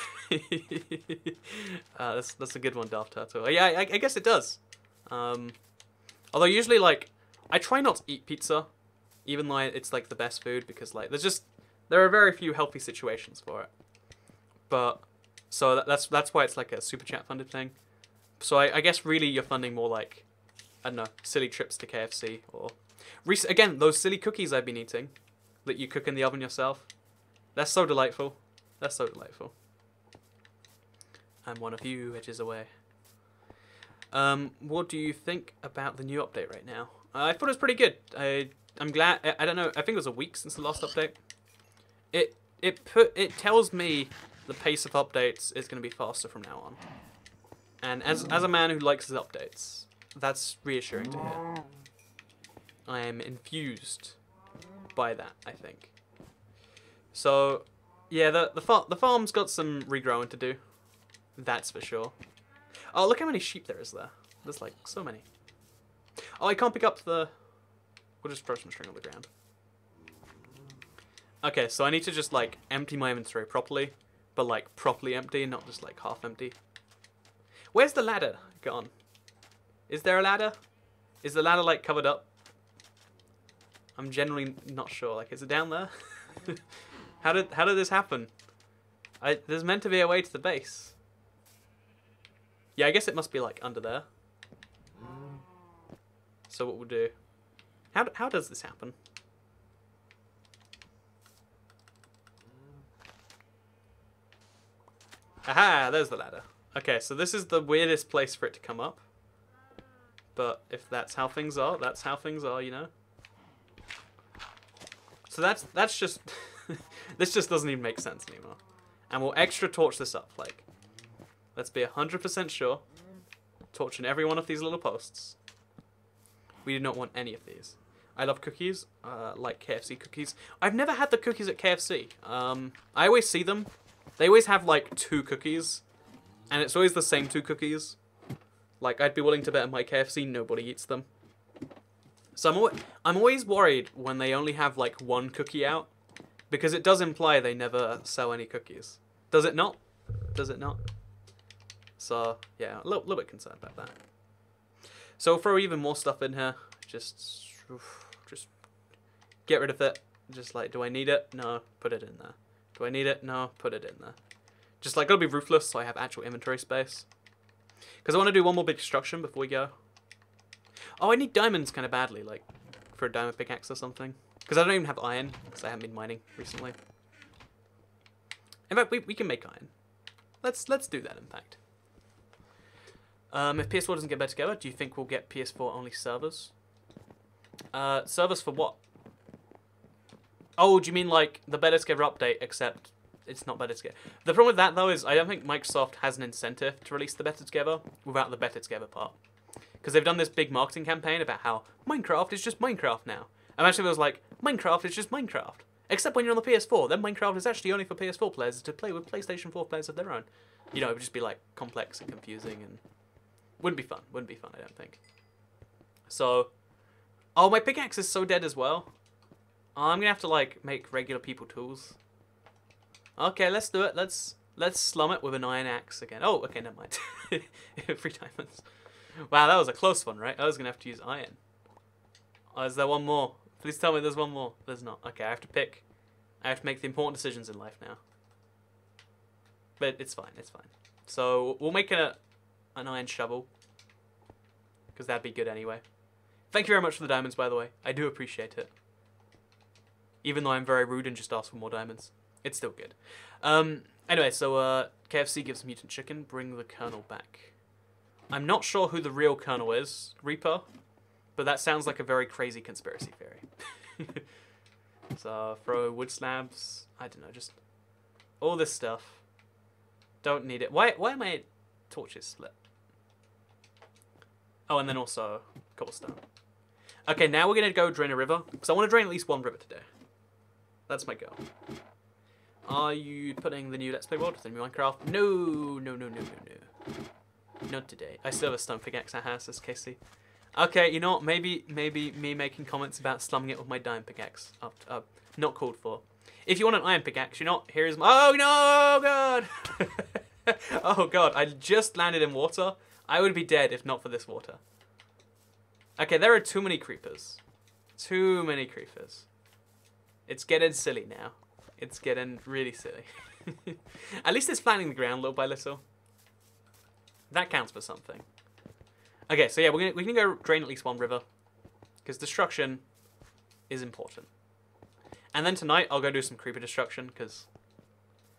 That's a good one, Daft Turtle. Yeah, I guess it does. Although usually, like, I try not to eat pizza. Even though it's, like, the best food, because, like, there are very few healthy situations for it. But, so that's why it's, like, a super chat funded thing. So I guess really you're funding more, like, I don't know, silly trips to KFC, or... Again, those silly cookies I've been eating, that you cook in the oven yourself. They're so delightful. They're so delightful. I'm one of you, edges away. What do you think about the new update right now? I thought it was pretty good. I'm glad. I don't know. I think it was a week since the last update. It tells me the pace of updates is going to be faster from now on. And as a man who likes his updates, that's reassuring to hear. I am infused by that, I think. So, yeah, the farm's got some regrowing to do. That's for sure. Oh, look how many sheep there is there. There's like so many. Oh, I can't pick up the... We'll just throw some string on the ground. Okay, so I need to just, like, empty my inventory properly. But, like, properly empty, not just, like, half empty. Where's the ladder gone? Is there a ladder? Is the ladder, like, covered up? I'm generally not sure. Like, is it down there? How did this happen? There's meant to be a way to the base. Yeah, I guess it must be, like, under there. So what we'll do... How does this happen? Aha! There's the ladder. Okay, so this is the weirdest place for it to come up. But if that's how things are, that's how things are, you know? So that's just... this just doesn't even make sense anymore. And we'll extra torch this up, like... Let's be 100% sure. Torching every one of these little posts. We do not want any of these. I love cookies, like KFC cookies. I've never had the cookies at KFC. I always see them. They always have, like, 2 cookies. And it's always the same 2 cookies. Like, I'd be willing to bet at my KFC nobody eats them. So I'm always worried when they only have, like, 1 cookie out. Because it does imply they never sell any cookies. Does it not? Does it not? So, yeah, a little bit concerned about that. So we'll throw even more stuff in here. Just get rid of it. Just like, do I need it? No, put it in there. Do I need it? No, put it in there. Just like, gotta be ruthless so I have actual inventory space. Because I want to do one more big destruction before we go. Oh, I need diamonds kind of badly, like, for a diamond pickaxe or something. Because I don't even have iron, because I haven't been mining recently. In fact, we can make iron. Let's do that, in fact. If PS4 doesn't get better together, do you think we'll get PS4 only servers? Servers for what? Oh, do you mean like the better together update, except it's not better together? The problem with that, though, is I don't think Microsoft has an incentive to release the better together without the better together part. Because they've done this big marketing campaign about how Minecraft is just Minecraft now. And actually it was like, Minecraft is just Minecraft. Except when you're on the PS4, then Minecraft is actually only for PS4 players to play with PlayStation 4 players of their own. You know, it would just be like complex and confusing and wouldn't be fun. Wouldn't be fun, I don't think. So, oh, my pickaxe is so dead as well. I'm gonna have to like make regular people tools. Okay, let's do it. Let's slum it with an iron axe again. Oh, okay, never mind. 3 diamonds. Wow, that was a close one, right? I was gonna have to use iron. Oh, is there one more? Please tell me there's one more. There's not. Okay, I have to pick. I have to make the important decisions in life now. But it's fine. It's fine. So we'll make an iron shovel. Because that'd be good anyway. Thank you very much for the diamonds, by the way. I do appreciate it. Even though I'm very rude and just ask for more diamonds. It's still good. Anyway, so KFC gives mutant chicken. Bring the Colonel back. I'm not sure who the real Colonel is. Reaper? But that sounds like a very crazy conspiracy theory. So, throw wood slabs. I don't know, just all this stuff. Don't need it. Why are my torches split? Oh, and then also cobblestone. Okay, now we're going to go drain a river. Because I want to drain at least 1 river today. That's my goal. Are you putting the new Let's Play world within Minecraft? No. Not today. I still have a stone pickaxe at house, says Casey. Okay, you know what? Maybe me making comments about slumming it with my diamond pickaxe. Not called for. If you want an iron pickaxe, you know what? Here is my... Oh, no, God! Oh, God. I just landed in water. I would be dead if not for this water. Okay, there are too many creepers. Too many creepers. It's getting silly now. It's getting really silly. At least it's flattening the ground little by little. That counts for something. Okay, so yeah, we can go drain at least 1 river. Because destruction is important. And then tonight I'll go do some creeper destruction because,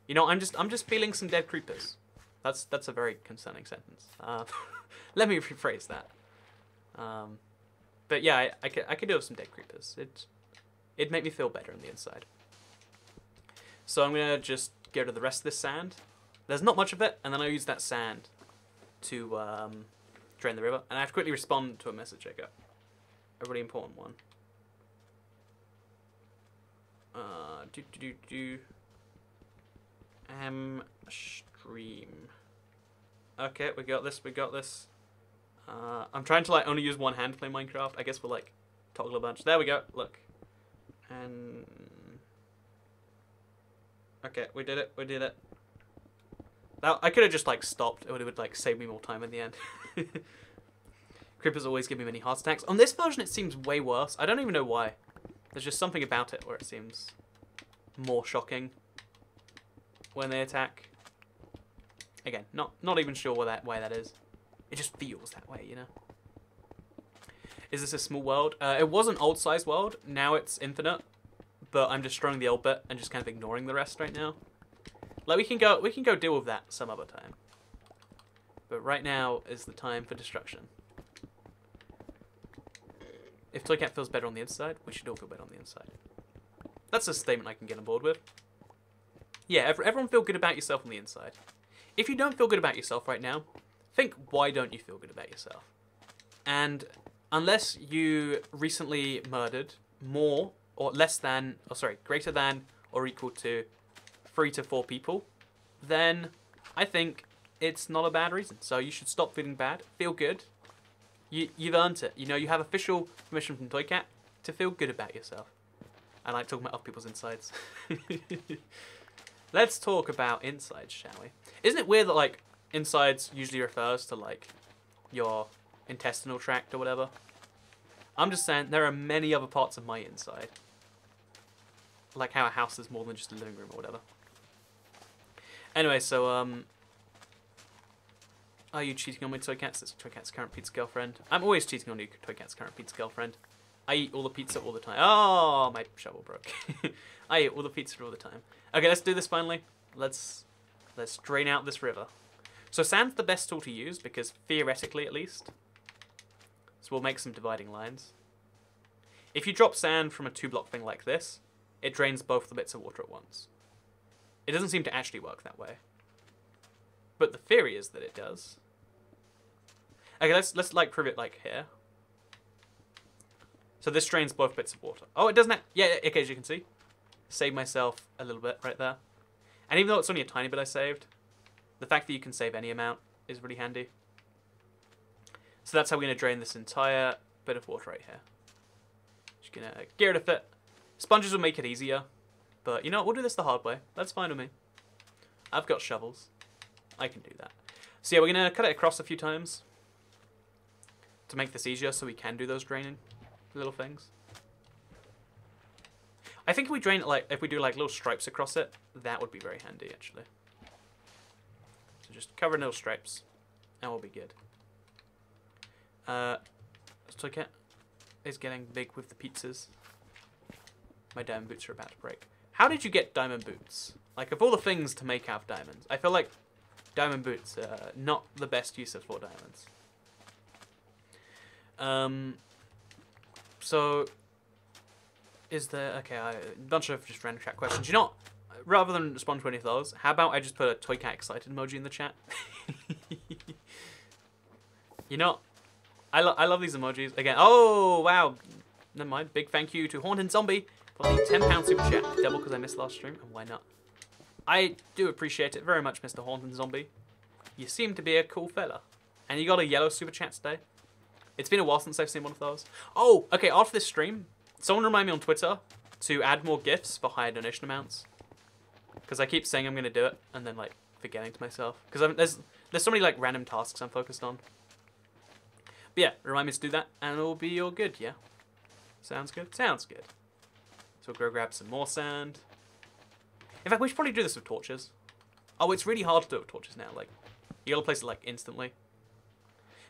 you know, I'm just feeling some dead creepers. That's a very concerning sentence. Let me rephrase that. But yeah, I could do with some dead creepers. It'd make me feel better on the inside. So I'm gonna just get rid of the rest of this sand. There's not much of it, and then I'll use that sand to drain the river. And I have to quickly respond to a message I got. A really important one. Stream. Okay, we got this. I'm trying to like only use one hand to play Minecraft. I guess we'll like toggle a bunch. There we go, look. And okay, we did it. I could have just like stopped. It would like save me more time in the end. Creepers always give me many heart attacks. On this version, it seems way worse. I don't even know why. There's just something about it where it seems more shocking when they attack. Again, not even sure why that is. It just feels that way, you know. Is this a small world? It was an old-sized world. Now it's infinite, but I'm destroying the old bit and just kind of ignoring the rest right now. Like we can go deal with that some other time. But right now is the time for destruction. If Toycat feels better on the inside, we should all feel better on the inside. That's a statement I can get on board with. Yeah, everyone feel good about yourself on the inside. If you don't feel good about yourself right now, think, why don't you feel good about yourself? And unless you recently murdered more or less than, or sorry, greater than or equal to 3 to 4 people, then I think it's not a bad reason. So you should stop feeling bad, feel good. You've earned it. You know, you have official permission from Toycat to feel good about yourself. I like talking about other people's insides. Let's talk about insides, shall we? Isn't it weird that, like, insides usually refers to, like, your intestinal tract or whatever? I'm just saying, there are many other parts of my inside. Like how a house is more than just a living room or whatever. Anyway, so, are you cheating on me, Toycats? That's Toycat's current pizza girlfriend. I'm always cheating on you, Toycat's current pizza girlfriend. I eat all the pizza all the time. Oh, my shovel broke. I eat all the pizza all the time. Okay, let's do this finally. Let's drain out this river. So sand's the best tool to use because theoretically, at least. So we'll make some dividing lines. If you drop sand from a 2-block thing like this, it drains both the bits of water at once. It doesn't seem to actually work that way. But the theory is that it does. Okay, let's like prove it like here. So this drains both bits of water. Oh, it doesn't. Yeah, okay, as you can see, saved myself a little bit right there. And even though it's only a tiny bit I saved, the fact that you can save any amount is really handy. So that's how we're gonna drain this entire bit of water right here. Just gonna get rid of it. Sponges will make it easier, but you know what? We'll do this the hard way. That's fine with me. I've got shovels. I can do that. So yeah, we're going to cut it across a few times to make this easier so we can do those draining little things. I think if we drain it, like, if we do like little stripes across it, that would be very handy actually. So just cover in little stripes and we'll be good. Toycat is getting big with the pizzas. My diamond boots are about to break. How did you get diamond boots? Like, of all the things to make out of diamonds, I feel like diamond boots are not the best use of 4 diamonds. So, is there... Okay, a bunch of just random chat questions. You know what? Rather than respond to any of those, how about I just put a Toycat excited emoji in the chat? You know, I love these emojis. Again, oh, wow. Never mind. Big thank you to Haunted Zombie for the £10 super chat. Double because I missed last stream, and why not? I do appreciate it very much, Mr. Haunted Zombie. You seem to be a cool fella. And you got a yellow super chat today. It's been a while since I've seen one of those. Oh, okay, after this stream, someone remind me on Twitter to add more gifts for higher donation amounts. Because I keep saying I'm going to do it, and then, like, forgetting to myself. Because there's so many, like, random tasks I'm focused on. But yeah, remind me to do that, and it'll be all good, yeah? Sounds good? Sounds good. So we'll go grab some more sand. In fact, we should probably do this with torches. Oh, it's really hard to do it with torches now. Like, you gotta place it, like, instantly.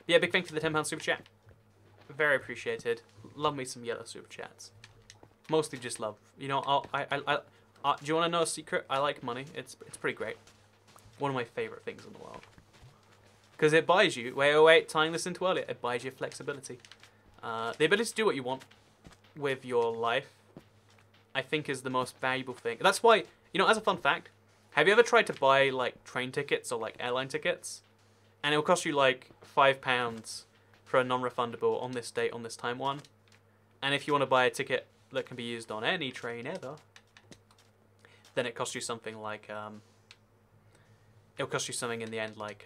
But yeah, big thank you for the £10 super chat. Very appreciated. Love me some yellow super chats. Mostly just love. You know, do you want to know a secret? I like money. It's pretty great. One of my favorite things in the world. Because it buys you... Wait, tying this into earlier. It buys you flexibility. The ability to do what you want with your life, I think, is the most valuable thing. That's why, you know, as a fun fact, have you ever tried to buy, like, train tickets or, like, airline tickets? And it'll cost you, like, £5 for a non-refundable on this date, on this time one. And if you want to buy a ticket that can be used on any train ever, then it costs you something like, it'll cost you something in the end like,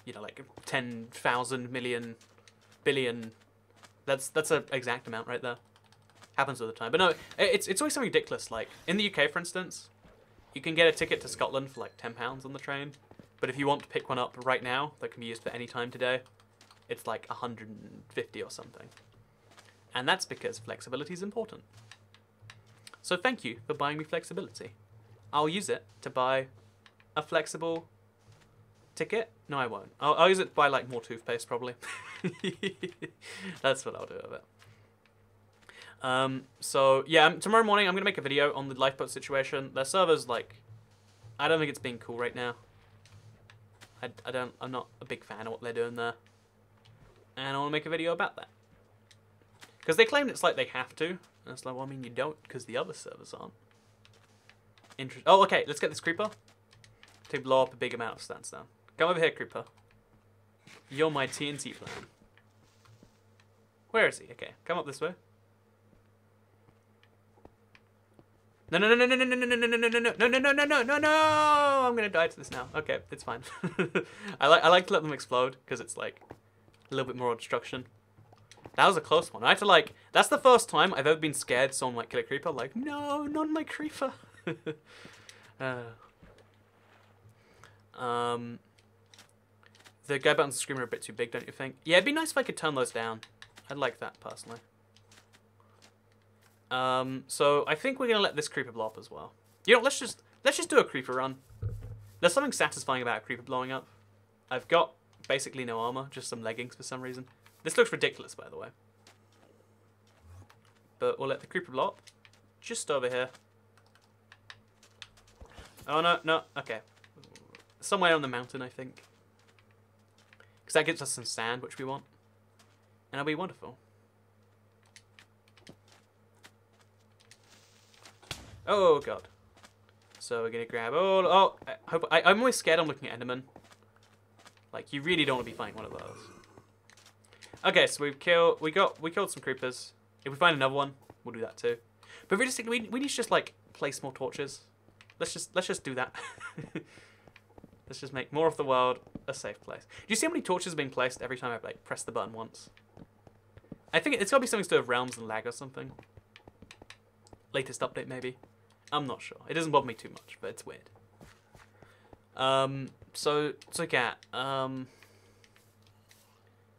you know, like 10,000 million, billion. That's an exact amount right there. Happens all the time. But no, it's always something ridiculous. Like, in the UK, for instance, you can get a ticket to Scotland for like £10 on the train. But if you want to pick one up right now that can be used for any time today, it's like 150 or something. And that's because flexibility is important. So thank you for buying me flexibility. I'll use it to buy a flexible ticket. No, I won't. I'll use it to buy like more toothpaste probably. That's what I'll do with it. So yeah, tomorrow morning I'm gonna make a video on the lifeboat situation. Their server's like, I don't think it's being cool right now. I'm not a big fan of what they're doing there. And I want to make a video about that. Because they claim it's like they have to. And it's like, well, I mean, you don't, because the other servers aren't. Oh, okay, let's get this creeper to blow up a big amount of sandstone. Come over here, creeper. You're my TNT plan. Where is he? Okay, come up this way. No, no, no, no, no, no, no, no, no, no, no, no, no, no, no, no, no, no, no! I'm gonna die to this now. Okay, it's fine. I like to let them explode because it's like a little bit more destruction. That was a close one. I had to like. That's the first time I've ever been scared someone might kill a creeper. Like, no, not my creeper. The guy buttons and screamer are a bit too big, don't you think? Yeah, it'd be nice if I could turn those down. I'd like that personally. So I think we're gonna let this creeper blow up as well. You know, let's just do a creeper run. There's something satisfying about a creeper blowing up. I've got basically no armor, just some leggings for some reason. This looks ridiculous, by the way. But we'll let the creeper blow up. Just over here. Oh no, no, okay. Somewhere on the mountain, I think. Because that gives us some sand, which we want. And it'll be wonderful. Oh god. So we're gonna grab. I'm always scared. I'm looking at Enderman. Like you really don't want to be fighting one of those. Okay, so we killed some creepers. If we find another one, we'll do that too. But realistically, we need to just like place more torches. Let's just do that. Let's just make more of the world a safe place. Do you see how many torches are being placed every time I like press the button once? I think it's gotta be something to do with realms and lag or something. Latest update maybe. I'm not sure. It doesn't bother me too much, but it's weird. So cat.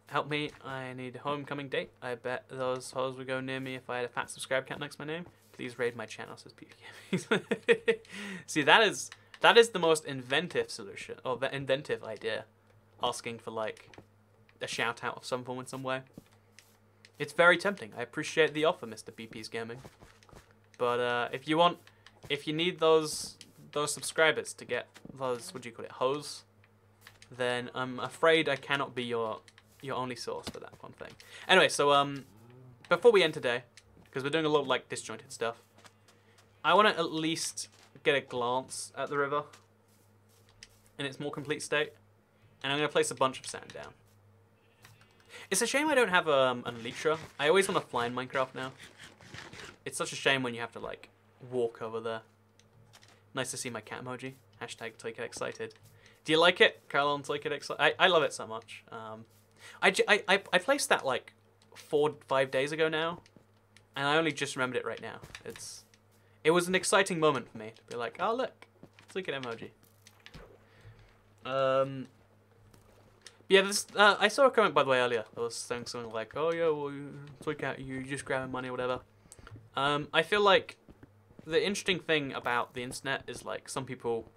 Help me. I need a homecoming date. I bet those hoes would go near me if I had a fat subscribe count next to my name. Please raid my channel, says PvP. See, that is the most inventive solution, or the inventive idea. Asking for like a shout out of some form in some way. It's very tempting. I appreciate the offer, Mr. BP's Gaming. But if you need those subscribers to get those, what do you call it, hoes, then I'm afraid I cannot be your only source for that one thing. Anyway, so before we end today, because we're doing a lot of like disjointed stuff, I want to at least get a glance at the river in its more complete state, and I'm going to place a bunch of sand down. It's a shame I don't have an elytra. I always want to fly in Minecraft now. It's such a shame when you have to like walk over there. Nice to see my cat emoji. Hashtag Toy Get Excited. Do you like it? Carl on Toy Get Excited. I love it so much. I placed that like 4-5 days ago now, and I only just remembered it right now. It was an exciting moment for me to be like, oh look, Toy Get emoji. Yeah, I saw a comment by the way earlier that was saying something like, oh yeah, well, Toy Cat, you just grabbing money or whatever. I feel like the interesting thing about the internet is like some people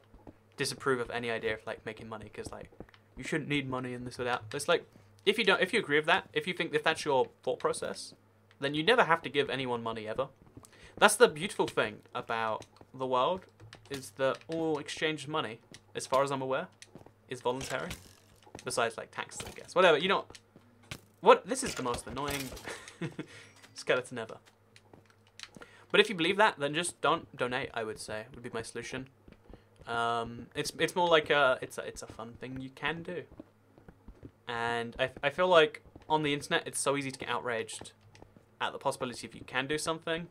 disapprove of any idea of like making money because like you shouldn't need money and this or that. It's like if you agree with that, if that's your thought process, then you never have to give anyone money ever. That's the beautiful thing about the world, is that all exchange of money, as far as I'm aware, is voluntary. Besides like taxes, I guess. Whatever, you know. What? This is the most annoying skeleton ever. But if you believe that, then just don't donate, I would say, would be my solution. It's more like it's a fun thing you can do. And I feel like on the internet it's so easy to get outraged at the possibility if you can do something.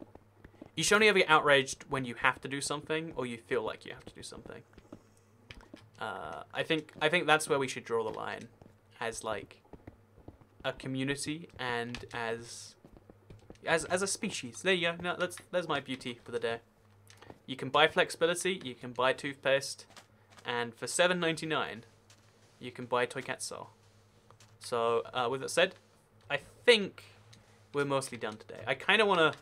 You should only ever get outraged when you have to do something or you feel like you have to do something. I think that's where we should draw the line as like a community and as a species. There you go. No, there's my beauty for the day. You can buy flexibility, you can buy toothpaste, and for $7.99, you can buy a Toy Cat Soul. So, with that said, I think we're mostly done today. I kind of want to,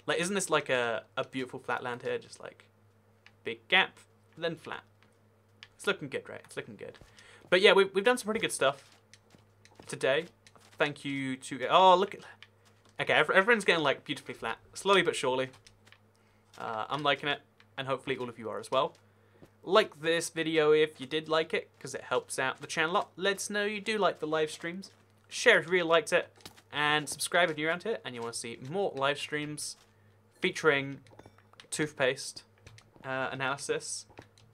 like, isn't this like a beautiful flatland here? Just like, big gap, then flat. It's looking good, right? It's looking good. But yeah, we've done some pretty good stuff today. Thank you to... Oh, look at... Okay, everyone's getting, like, beautifully flat. Slowly but surely. I'm liking it, and hopefully all of you are as well. Like this video if you did like it, because it helps out the channel a lot. Let us know you do like the live streams. Share if you really liked it, and subscribe if you're around here and you want to see more live streams featuring toothpaste analysis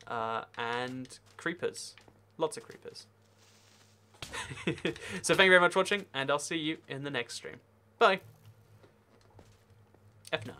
and creepers. Lots of creepers. So thank you very much for watching, and I'll see you in the next stream. Bye. F9.